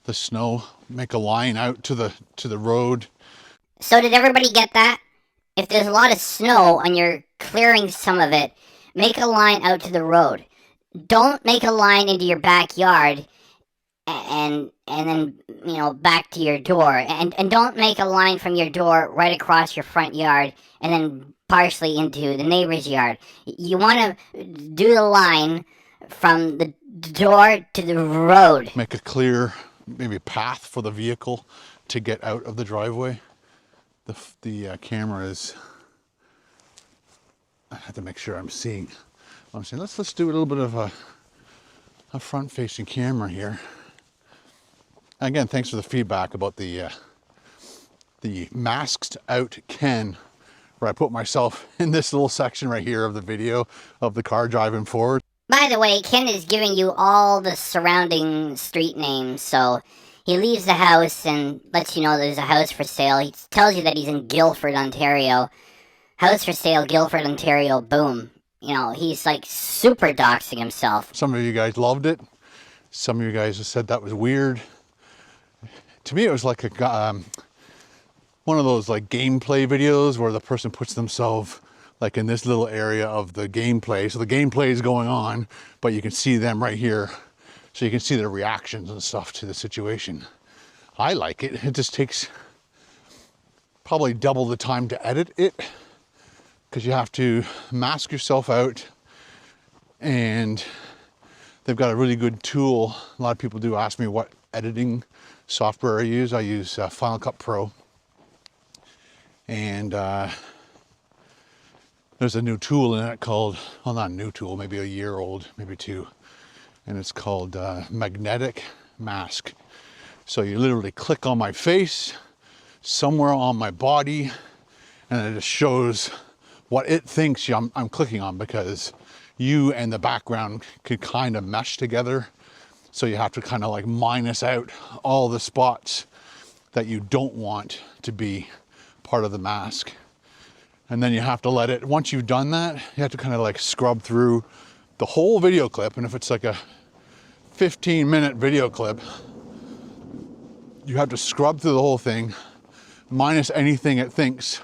the snow, make a line out to the road. So did everybody get that? If there's a lot of snow and you're clearing some of it, make a line out to the road. Don't make a line into your backyard and then, back to your door. And don't make a line from your door right across your front yard and then partially into the neighbor's yard. You want to do the line from the door to the road. Make a clear maybe a path for the vehicle to get out of the driveway. The camera is, I have to make sure I'm seeing. I'm saying let's do a little bit of a front-facing camera here. Again, thanks for the feedback about the masked out Ken, where I put myself in this little section right here of the video of the car driving forward. By the way, Ken is giving you all the surrounding street names, so he leaves the house and lets you know there's a house for sale. He tells you that he's in Guildford, Ontario. House for sale, Guildford, Ontario, boom. You know, he's like super doxing himself. Some of you guys loved it. Some of you guys said that was weird. To me, it was like one of those like gameplay videos where the person puts themselves like in this little area of the gameplay. So the gameplay is going on, but you can see them right here. So you can see their reactions and stuff to the situation. I like it. It just takes probably double the time to edit it because you have to mask yourself out, and they've got a really good tool. A lot of people do ask me what editing software I use. I use Final Cut Pro. And there's a new tool in it called, well, not a new tool, maybe a year old, maybe two. And it's called magnetic mask. So you literally click on my face, somewhere on my body, and it just shows what it thinks I'm clicking on, because you and the background could kind of mesh together. So you have to kind of like minus out all the spots that you don't want to be part of the mask. And then you have to let it, once you've done that, you have to kind of like scrub through the whole video clip. And if it's like a 15-minute video clip, you have to scrub through the whole thing, minus anything it thinks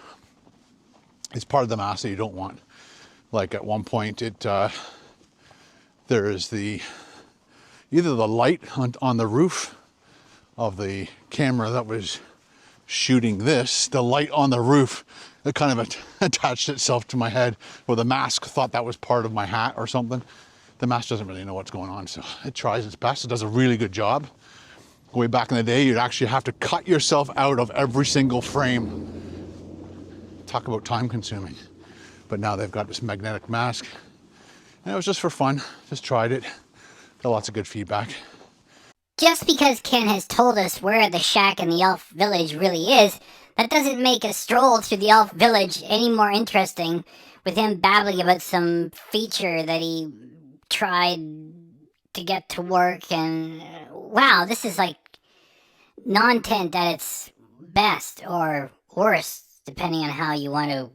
is part of the mask that you don't want. Like at one point, there is either the light on the roof of the camera that was shooting this, the light on the roof, it kind of attached itself to my head, or the mask thought that was part of my hat or something. The mask doesn't really know what's going on, so it tries its best. It does a really good job. Way back in the day, you'd actually have to cut yourself out of every single frame. Talk about time consuming. But now they've got this magnetic mask. And it was just for fun. Just tried it. Got lots of good feedback. Just because Ken has told us where the shack in the elf village really is, that doesn't make a stroll through the elf village any more interesting with him babbling about some feature that he tried to get to work. And wow, this is like non-tent at its best, or worst, depending on how you want to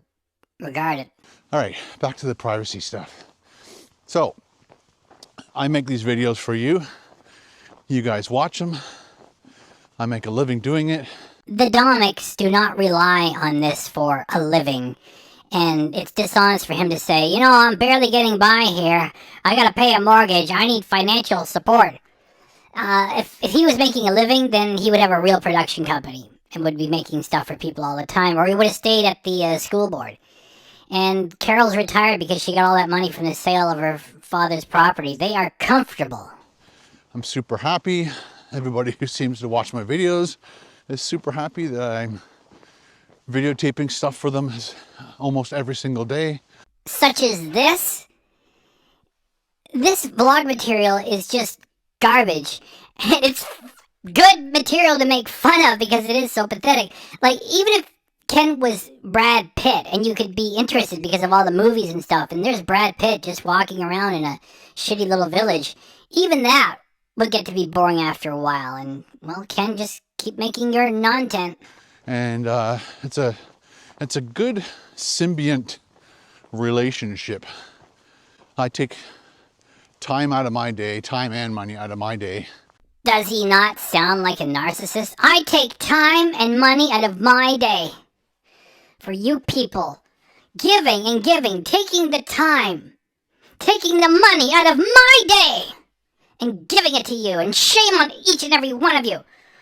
regard it. All right, back to the privacy stuff. So, I make these videos for you. You guys watch them. I make a living doing it. The Domiks do not rely on this for a living. And it's dishonest for him to say, you know, I'm barely getting by here. I gotta pay a mortgage. I need financial support. If he was making a living, then he would have a real production company and would be making stuff for people all the time. Or he would have stayed at the school board. And Carol's retired because she got all that money from the sale of her father's property. They are comfortable. I'm super happy. Everybody who seems to watch my videos is super happy that I'm videotaping stuff for them almost every single day. Such as this. This vlog material is just garbage. And it's good material to make fun of because it is so pathetic. Like, even if Ken was Brad Pitt and you could be interested because of all the movies and stuff, and there's Brad Pitt just walking around in a shitty little village, even that would get to be boring after a while. And, well, Ken, just keep making your non-tent. And it's a good symbiont relationship. I take time out of my day, time and money out of my day. Does he not sound like a narcissist? I take time and money out of my day for you people. Giving and giving, taking the time, taking the money out of my day and giving it to you. And shame on each and every one of you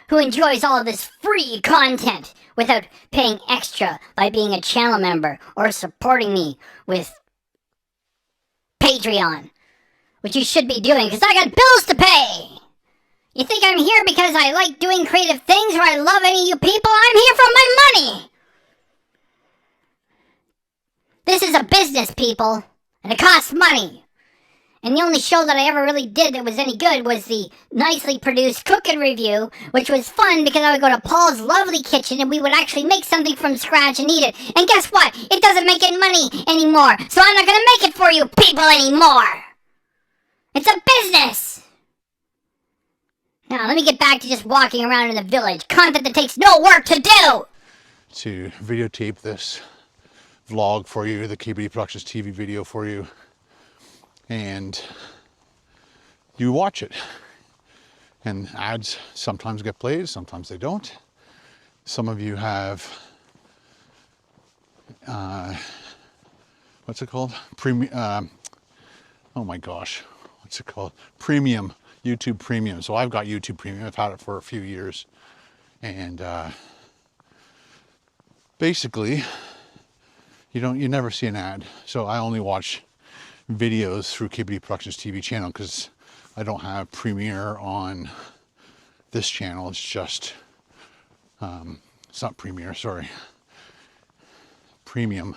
who enjoys all of this free content without paying extra by being a channel member or supporting me with Patreon, which you should be doing because I got bills to pay. You think I'm here because I like doing creative things or I love any of you people? I'm here for my money! This is a business, people, and it costs money. And the only show that I ever really did that was any good was the nicely produced cooking review, which was fun because I would go to Paul's lovely kitchen and we would actually make something from scratch and eat it. And guess what? It doesn't make any money anymore, so I'm not gonna make it for you people anymore. It's a business. Now, let me get back to just walking around in the village. Content that takes no work to do. To videotape this vlog for you, the KBD Productions TV video for you. And you watch it, and ads sometimes get played, sometimes they don't. Some of you have what's it called, premium, oh my gosh, what's it called, premium, YouTube Premium. So I've got YouTube Premium. I've had it for a few years, and basically you never see an ad. So I only watch videos through KBD Productions TV channel because I don't have Premiere on this channel. It's just it's not Premiere, sorry, Premium.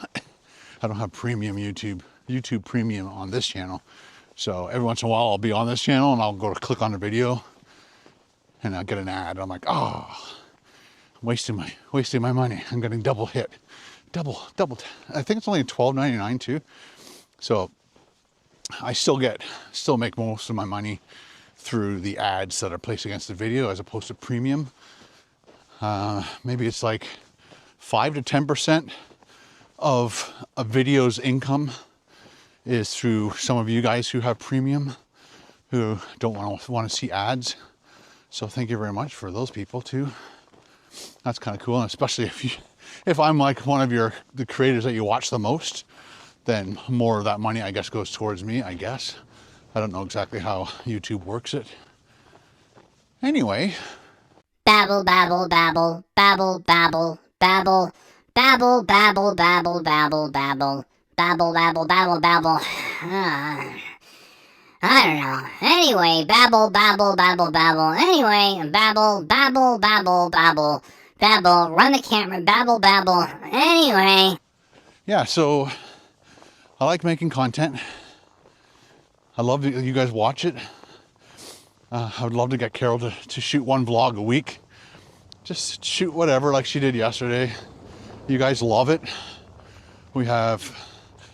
I don't have premium YouTube Premium on this channel. So every once in a while I'll be on this channel and I'll go to click on the video and I'll get an ad. I'm like, oh, I'm wasting my money. I'm getting double hit, double. I think it's only $12.99 too. So I still make most of my money through the ads that are placed against the video as opposed to premium. Maybe it's like 5 to 10% of a video's income is through some of you guys who have premium, who don't want to see ads. So thank you very much for those people too. That's kind of cool, and especially if I'm like one of the creators that you watch the most, then more of that money, I guess, goes towards me, I guess. I don't know exactly how YouTube works it. Anyway. Babble, babble, babble, babble, babble, babble, babble, babble, babble, babble, babble, babble, babble, babble, babble. I don't know. Anyway, babble, babble, babble, babble. Anyway, babble, babble, babble, babble, babble. Run the camera, babble, babble. Anyway. Yeah, so I like making content. I love that you guys watch it. I would love to get Carol to shoot one vlog a week. Just shoot whatever like she did yesterday. You guys love it.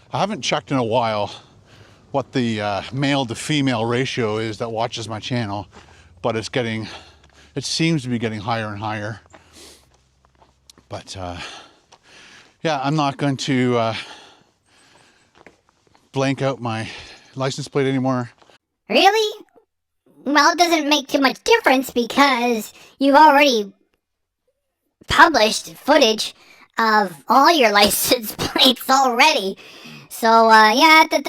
I haven't checked in a while what the male to female ratio is that watches my channel, but it seems to be getting higher and higher. But yeah, I'm not going to blank out my license plate anymore. Really? Well, it doesn't make too much difference because you've already published footage of all your license plates already. So, yeah. I'm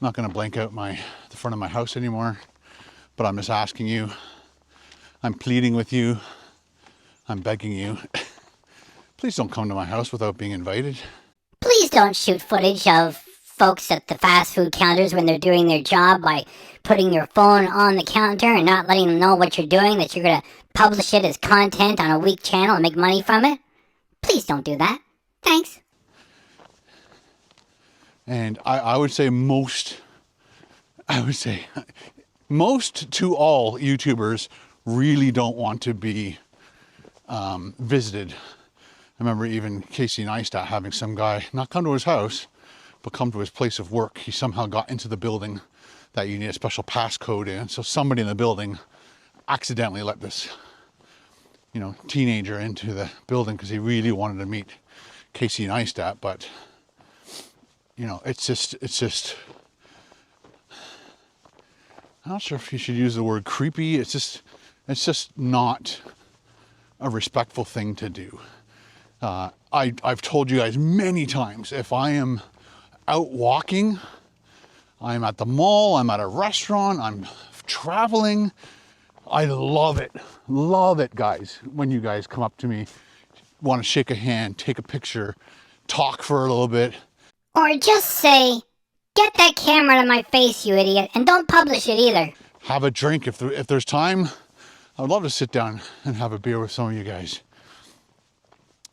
not going to blank out the front of my house anymore, but I'm just asking you. I'm pleading with you. I'm begging you. Please don't come to my house without being invited. Please don't shoot footage of folks at the fast food counters when they're doing their job by putting your phone on the counter and not letting them know what you're doing, that you're going to publish it as content on a weak channel and make money from it. Please don't do that. Thanks. And I would say most to all YouTubers really don't want to be visited. I remember even Casey Neistat having some guy not come to his house, but come to his place of work. He somehow got into the building that you need a special passcode in. So somebody in the building accidentally let this, teenager into the building because he really wanted to meet Casey Neistat. But, it's just, I'm not sure if you should use the word creepy. It's just not a respectful thing to do. I've told you guys many times, if I am out walking, I'm at the mall, I'm at a restaurant, I'm traveling, I love it, guys, when you guys come up to me want to shake a hand, take a picture, talk for a little bit. Or just say, get that camera out of my face, you idiot, and don't publish it either. Have a drink if there's time. I would love to sit down and have a beer with some of you guys.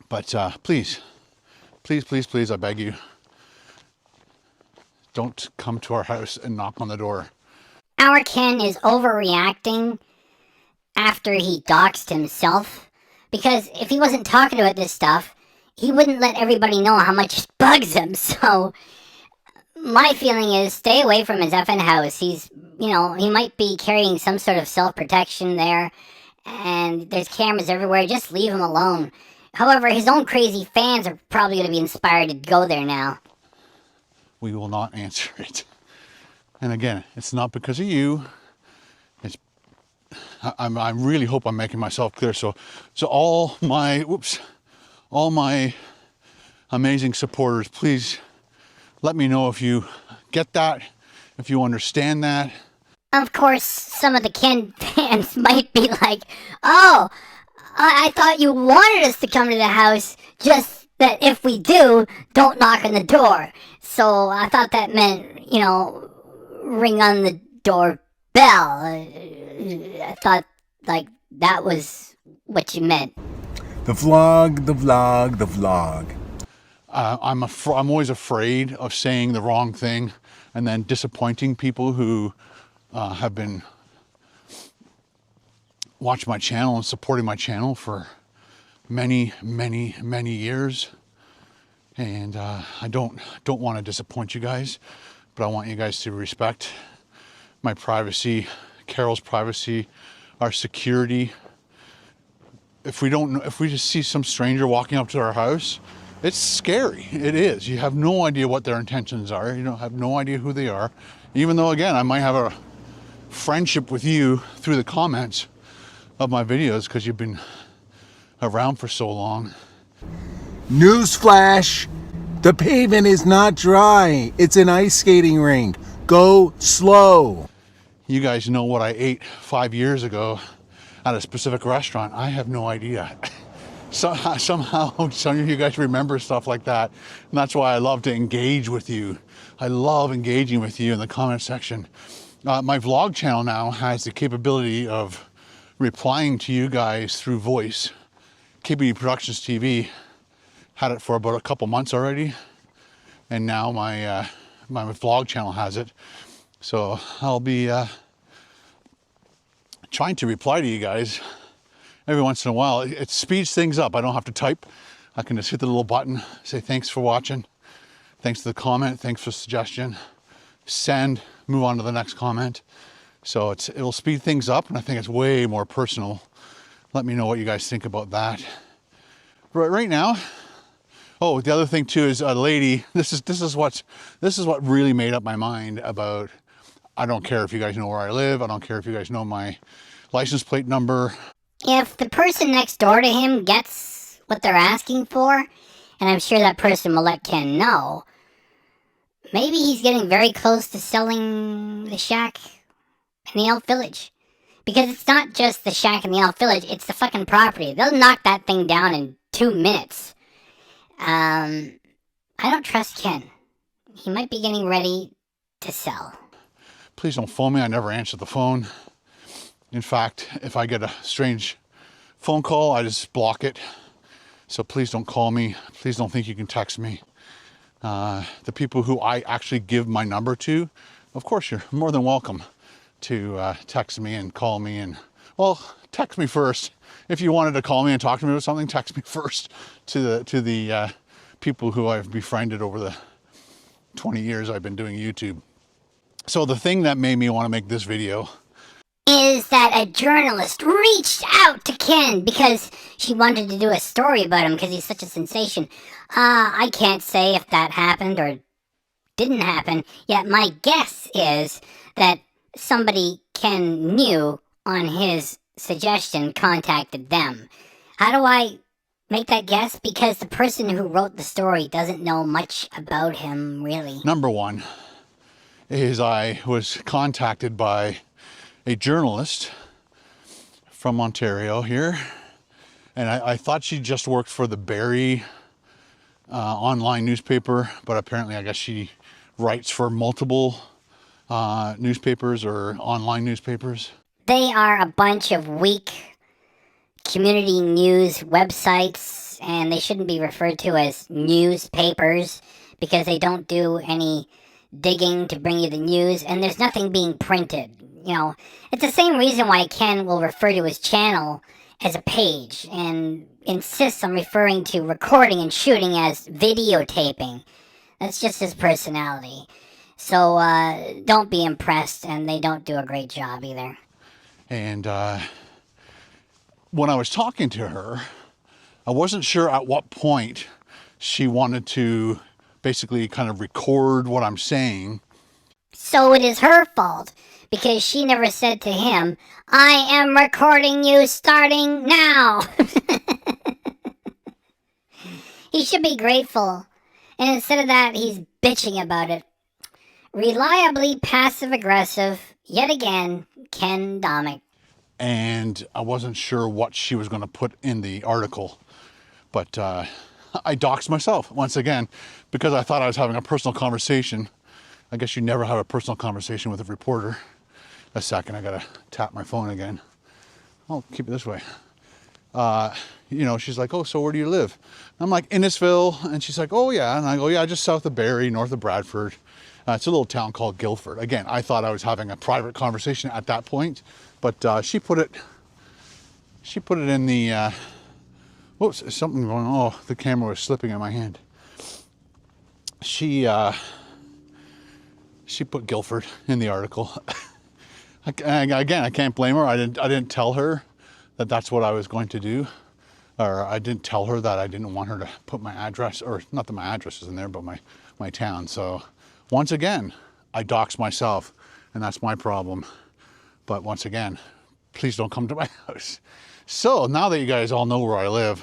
But please, please, please, please, I beg you, don't come to our house and knock on the door. Our Ken is overreacting after he doxed himself. Because if he wasn't talking about this stuff, he wouldn't let everybody know how much it bugs him. So my feeling is stay away from his effing house. He's, you know, he might be carrying some sort of self-protection there. And there's cameras everywhere. Just leave him alone. However, his own crazy fans are probably going to be inspired to go there now. We will not answer it. And again, it's not because of you. I really hope I'm making myself clear. So all my amazing supporters, please let me know if you get that, if you understand that. Of course, some of the Ken fans might be like, oh, I thought you wanted us to come to the house, just that if we do, don't knock on the door. So I thought that meant, you know, ring on the doorbell. I thought, like, that was what you meant. The vlog, the vlog, the vlog. I'm always afraid of saying the wrong thing and then disappointing people who have been watching my channel and supporting my channel for many, many, many years. And I don't want to disappoint you guys, but I want you guys to respect my privacy, Carol's privacy, our security. If we just see some stranger walking up to our house, it's scary. It is. You have no idea what their intentions are. You don't have no idea who they are. Even though, again, I might have a friendship with you through the comments of my videos because you've been around for so long. Newsflash, the pavement is not dry. It's an ice skating rink. Go slow. You guys know what I ate 5 years ago at a specific restaurant. I have no idea. Somehow some of you guys remember stuff like that. And that's why I love to engage with you. I love engaging with you in the comment section. My vlog channel now has the capability of replying to you guys through voice. KBD Productions TV had it for about a couple months already. And now my vlog channel has it. So I'll be trying to reply to you guys every once in a while. It speeds things up. I don't have to type. I can just hit the little button, say thanks for watching, thanks for the comment, thanks for the suggestion, send, move on to the next comment. So it'll speed things up, and I think it's way more personal. Let me know what you guys think about that. Right now, oh, the other thing too is a lady. This is what really made up my mind about. I don't care if you guys know where I live. I don't care if you guys know my license plate number. If the person next door to him gets what they're asking for, and I'm sure that person will let Ken know, maybe he's getting very close to selling the shack in the Elf Village. Because it's not just the shack in the Elf Village, it's the fucking property. They'll knock that thing down in 2 minutes. I don't trust Ken. He might be getting ready to sell. Please don't phone me. I never answer the phone. In fact, if I get a strange phone call, I just block it. So please don't call me. Please don't think you can text me. The people who I actually give my number to, of course, you're more than welcome to text me and call me. And, well, text me first. If you wanted to call me and talk to me about something, text me first to the people who I've befriended over the 20 years I've been doing YouTube. So the thing that made me want to make this video is that a journalist reached out to Ken because she wanted to do a story about him because he's such a sensation. I can't say if that happened or didn't happen, yet my guess is that somebody Ken knew on his suggestion contacted them. How do I make that guess? Because the person who wrote the story doesn't know much about him, really. Number one is I was contacted by a journalist from Ontario here, And I thought she just worked for the Barrie online newspaper, but apparently I guess she writes for multiple newspapers or online newspapers. They are a bunch of weak community news websites, and they shouldn't be referred to as newspapers because they don't do any digging to bring you the news, and there's nothing being printed. You know, it's the same reason why Ken will refer to his channel as a page and insists on referring to recording and shooting as videotaping. That's just his personality. So don't be impressed, and they don't do a great job either. And when I was talking to her, I wasn't sure at what point she wanted to basically kind of record what I'm saying. So it is her fault, because she never said to him, "I am recording you starting now." He should be grateful. And instead of that, he's bitching about it. Reliably passive-aggressive, yet again, Ken Domik. And I wasn't sure what she was going to put in the article. But I doxed myself once again because I thought I was having a personal conversation. I guess you never have a personal conversation with a reporter. A second, I gotta tap my phone again. I'll keep it this way. You know, she's like, "Oh, so where do you live?" I'm like, "Innisfil." And she's like, "Oh yeah." And I go, "Yeah, just south of Barrie, north of Bradford." It's a little town called Guildford. Again, I thought I was having a private conversation at that point, but she put it in the, whoops, there's something going on. Oh, the camera was slipping in my hand. She put Guildford in the article. Again, I can't blame her. I didn't tell her that that's what I was going to do. Or I didn't tell her that I didn't want her to put my address, or not that my address is in there, but my town. So once again, I dox myself, and that's my problem. But once again, please don't come to my house. So now that you guys all know where I live,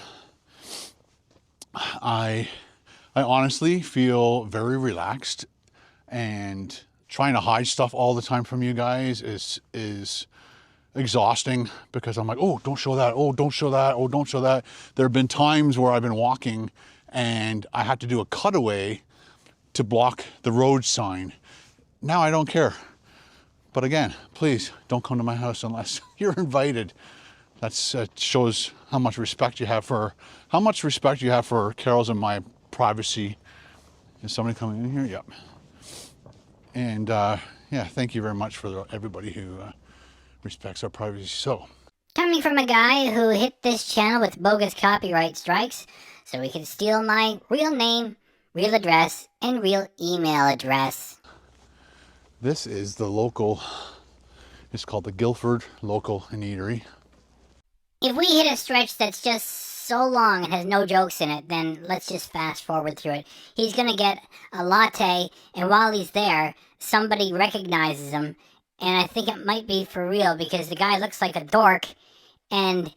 I honestly feel very relaxed, and trying to hide stuff all the time from you guys is exhausting, because I'm like, "Oh, don't show that. Oh, don't show that. Oh, don't show that." There have been times where I've been walking and I had to do a cutaway to block the road sign. Now I don't care. But again, please don't come to my house unless you're invited. That shows how much respect you have for Carol's and my privacy. Is somebody coming in here? Yep. And yeah, thank you very much for everybody who respects our privacy. So, Coming from a guy who hit this channel with bogus copyright strikes so he could steal my real name, real address, and real email address. this is the local, it's called the Guildford Local and Eatery. If we hit a stretch that's just so long and has no jokes in it, then let's just fast forward through it. He's gonna get a latte, and while he's there, somebody recognizes him, and I think it might be for real because the guy looks like a dork, and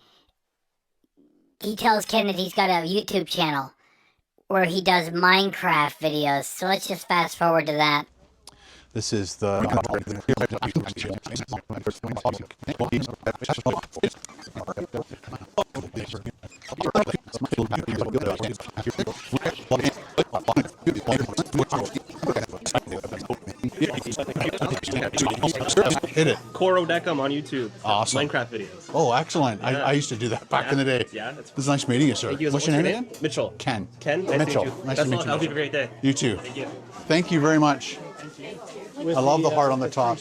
he tells Ken that he's got a YouTube channel where he does Minecraft videos. So let's just fast forward to that. This is the hit it. Coro.com on YouTube. Awesome. Minecraft videos. Oh, excellent. Yeah. I used to do that back in the day. Yeah, that's It's nice meeting you, sir. Thank you. What's your name again? Mitchell. Ken. Ken, nice Mitchell. to meet you. Nice Best to meet of luck. you, I hope you Mitchell. have a great day. You too. Thank you. Thank you very much. I love the heart on the top.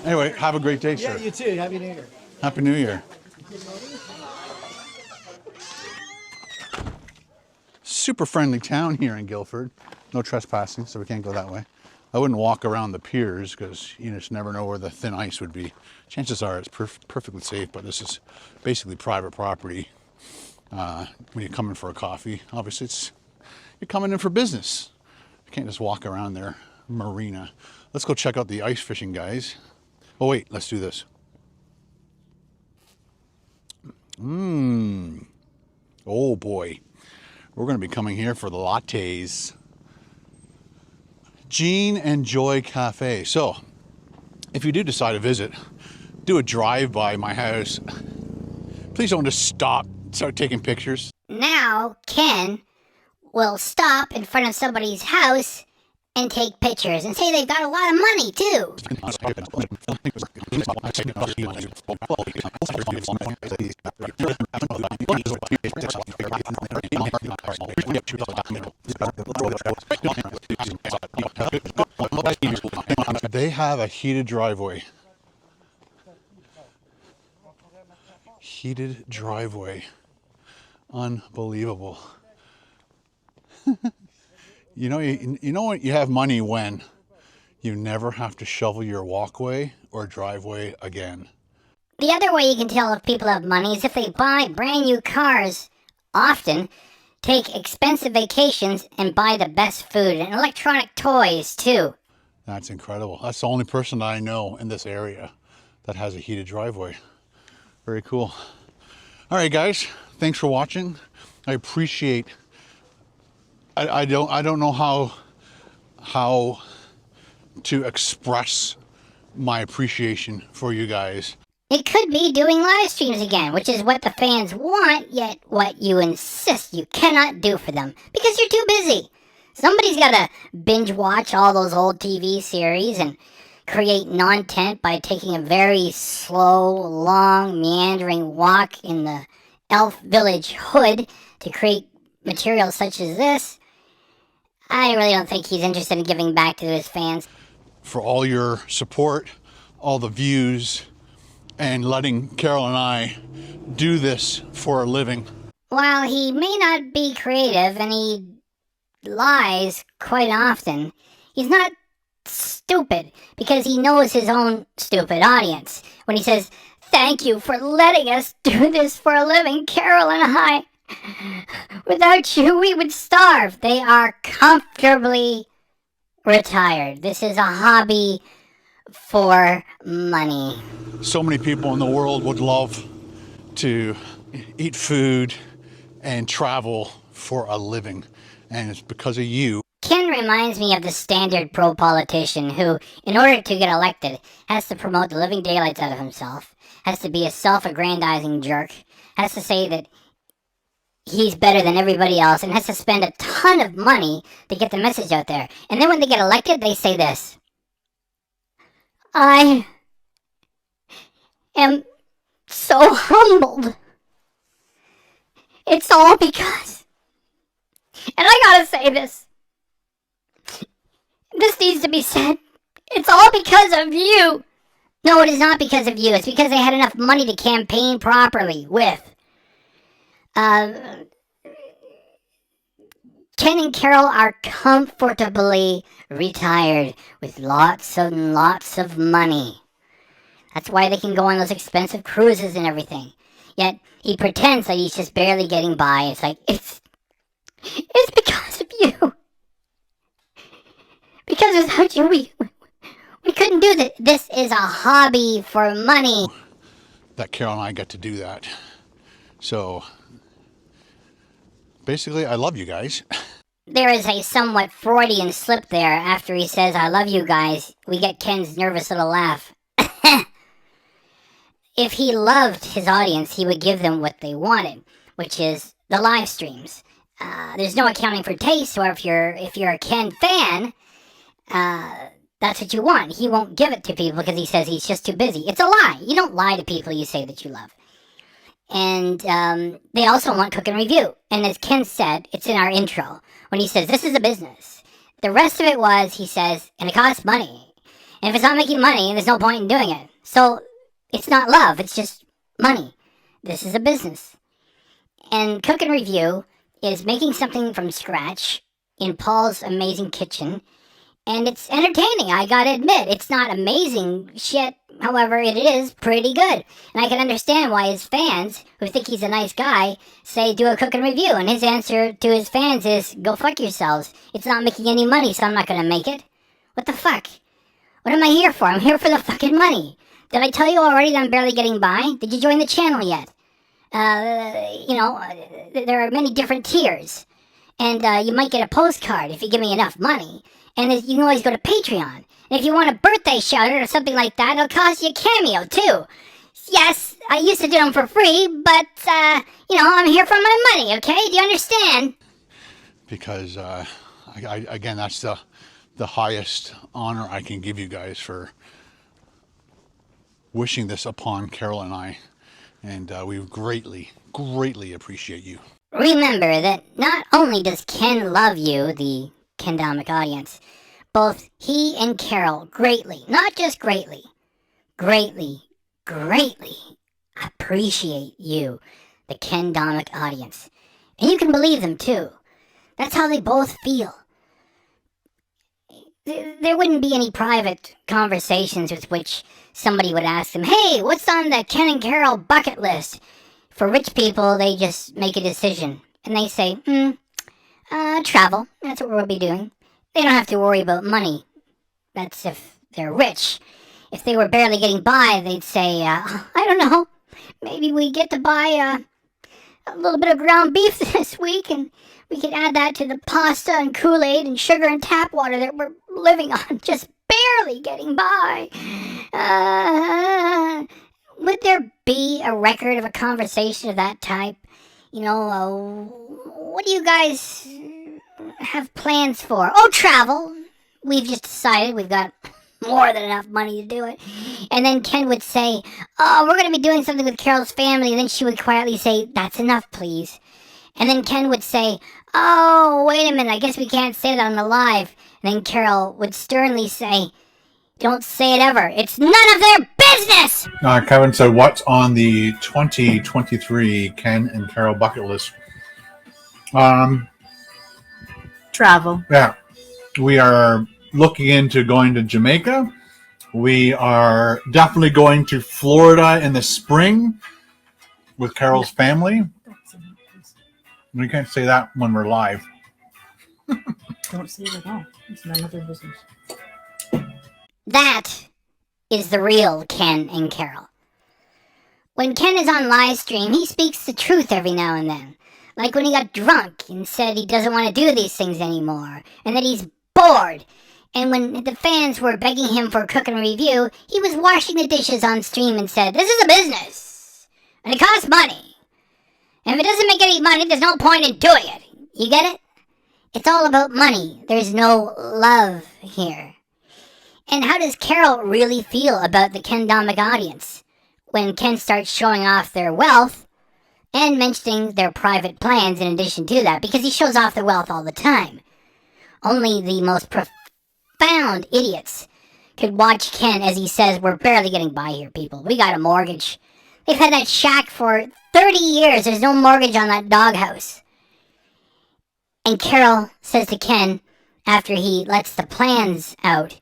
Anyway, have a great day, sir. Yeah, you too. Happy New Year. Happy New Year. Super friendly town here in Guildford. No trespassing, so we can't go that way. I wouldn't walk around the piers because you just never know where the thin ice would be. Chances are it's perfectly safe, but this is basically private property. When you're coming for a coffee, obviously you're coming in for business. You can't just walk around their marina. Let's go check out the ice fishing guys. Oh wait, let's do this. Oh boy. We're going to be coming here for the lattes. Jean and Joy Cafe. So, if you do decide to visit, do a drive by my house. Please don't just start taking pictures. Now, Ken will stop in front of somebody's house and take pictures and say they've got a lot of money, too. They have a heated driveway. Heated driveway. Unbelievable. You know what, you have money when you never have to shovel your walkway or driveway again. The other way you can tell if people have money is if they buy brand new cars often, take expensive vacations, and buy the best food and electronic toys too. That's incredible. That's the only person that I know in this area that has a heated driveway. Very cool. All right, guys, thanks for watching. I appreciate. I don't know how to express my appreciation for you guys. It could be doing live streams again, which is what the fans want, yet what you insist you cannot do for them because you're too busy. Somebody's got to binge watch all those old TV series and create content by taking a very slow, long, meandering walk in the elf village hood to create material such as this. I really don't think he's interested in giving back to his fans. For all your support, all the views, and letting Carol and I do this for a living. While he may not be creative and he lies quite often, he's not stupid because he knows his own stupid audience. When he says, "Thank you for letting us do this for a living, Carol and I. Without you, we would starve." They are comfortably retired. This is a hobby for money. So many people in the world would love to eat food and travel for a living, and it's because of you. Ken reminds me of the standard pro-politician who, in order to get elected, has to promote the living daylights out of himself, has to be a self-aggrandizing jerk, has to say that he's better than everybody else, and has to spend a ton of money to get the message out there. And then when they get elected, they say this: "I am so humbled. It's all because..." And I gotta say this. This needs to be said. It's all because of you. No, it is not because of you. It's because they had enough money to campaign properly with. Ken and Carol are comfortably retired with lots and lots of money. That's why they can go on those expensive cruises and everything. Yet he pretends that he's just barely getting by. It's like, it's because of you. Because without you, we couldn't do this. This is a hobby for money. That Carol and I get to do that. So, basically, I love you guys. There is a somewhat Freudian slip there. After he says, "I love you guys," we get Ken's nervous little laugh. If he loved his audience, he would give them what they wanted, which is the live streams. There's no accounting for taste, or if you're a Ken fan, that's what you want. He won't give it to people because he says he's just too busy. It's a lie. You don't lie to people you say that you love. And they also want cook and review. And as Ken said, it's in our intro, when he says, "This is a business." The rest of it was, he says, and it costs money. And if it's not making money, there's no point in doing it. So it's not love, it's just money. This is a business. And cook and review is making something from scratch in Paul's amazing kitchen. And it's entertaining, I gotta admit. It's not amazing shit, however, it is pretty good. And I can understand why his fans, who think he's a nice guy, say do a cook and review. And his answer to his fans is, go fuck yourselves. It's not making any money, so I'm not gonna make it. What the fuck? What am I here for? I'm here for the fucking money. Did I tell you already that I'm barely getting by? Did you join the channel yet? There are many different tiers. And you might get a postcard if you give me enough money. And you can always go to Patreon. And if you want a birthday shout out or something like that, it'll cost you a cameo too. Yes, I used to do them for free, but, I'm here for my money, okay? Do you understand? Because, again, that's the highest honor I can give you guys for wishing this upon Carol and I. And we greatly, greatly appreciate you. Remember that not only does Ken love you, the Kendomic audience, both he and Carol greatly, not just greatly, greatly appreciate you, the Kendomic audience. And you can believe them too. That's how they both feel. There wouldn't be any private conversations with which somebody would ask them, hey, what's on the Ken and Carol bucket list? For rich people, they just make a decision. And they say, travel. That's what we'll be doing. They don't have to worry about money. That's if they're rich. If they were barely getting by, they'd say, I don't know. Maybe we get to buy a little bit of ground beef this week, and we could add that to the pasta and Kool-Aid and sugar and tap water that we're living on, just barely getting by. Would there be a record of a conversation of that type? What do you guys have plans for? Oh, travel. We've just decided we've got more than enough money to do it. And then Ken would say, oh, we're going to be doing something with Carol's family. And then she would quietly say, that's enough, please. And then Ken would say, oh, wait a minute, I guess we can't say that on the live. And then Carol would sternly say, don't say it ever. It's none of their business! Kevin said, what's on the 2023 Ken and Carol bucket list? Travel. Yeah. We are looking into going to Jamaica. We are definitely going to Florida in the spring with Carol's family. We can't say that when we're live. Don't say it at all. It's none of their business. That is the real Ken and Carol. When Ken is on live stream, he speaks the truth every now and then. Like when he got drunk and said he doesn't want to do these things anymore, and that he's bored. And when the fans were begging him for a cooking review, he was washing the dishes on stream and said, this is a business, and it costs money. And if it doesn't make any money, there's no point in doing it. You get it? It's all about money. There's no love here. And how does Carol really feel about the Kendomic audience when Ken starts showing off their wealth and mentioning their private plans in addition to that? Because he shows off their wealth all the time. Only the most profound idiots could watch Ken as he says, we're barely getting by here, people. We got a mortgage. They've had that shack for 30 years. There's no mortgage on that doghouse. And Carol says to Ken, after he lets the plans out,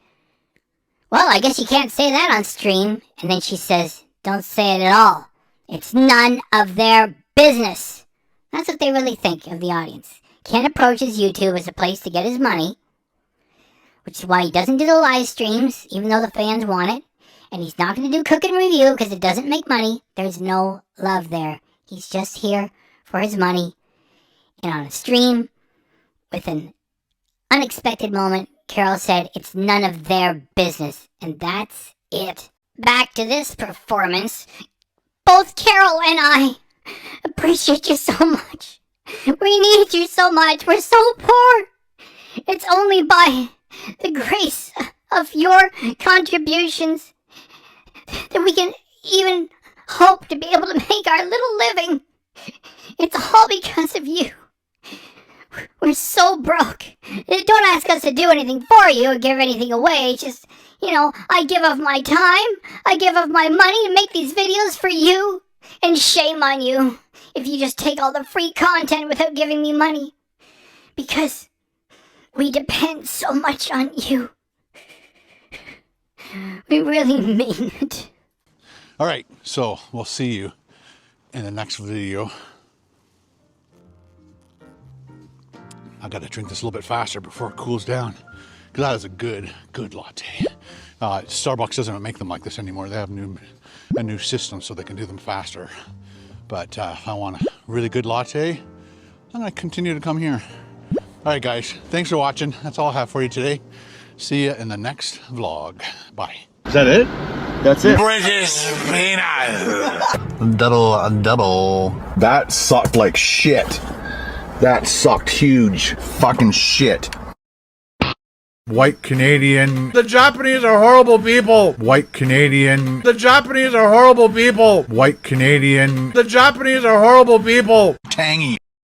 well, I guess you can't say that on stream. And then she says, don't say it at all. It's none of their business. That's what they really think of the audience. Ken approaches YouTube as a place to get his money, which is why he doesn't do the live streams, even though the fans want it. And he's not going to do cooking review because it doesn't make money. There's no love there. He's just here for his money. And on a stream, with an unexpected moment, Carol said, it's none of their business. And that's it. Back to this performance. Both Carol and I appreciate you so much. We need you so much. We're so poor. It's only by the grace of your contributions that we can even hope to be able to make our little living. It's all because of you. We're so broke. Don't ask us to do anything for you or give anything away. Just, I give of my time. I give of my money to make these videos for you. And shame on you if you just take all the free content without giving me money. Because we depend so much on you. We really mean it. All right, so we'll see you in the next video. I gotta drink this a little bit faster before it cools down, because that is a good latte. Starbucks doesn't make them like this anymore. They have a new system so they can do them faster. But if I want a really good latte, I'm gonna continue to come here. All right, guys, thanks for watching. That's all I have for you today. See you in the next vlog. Bye. Is that it? That's it. British peanut. Double. That sucked like shit. That sucked huge. Fucking shit. White Canadian. The Japanese are horrible people. White Canadian. The Japanese are horrible people. White Canadian. The Japanese are horrible people. Tangy.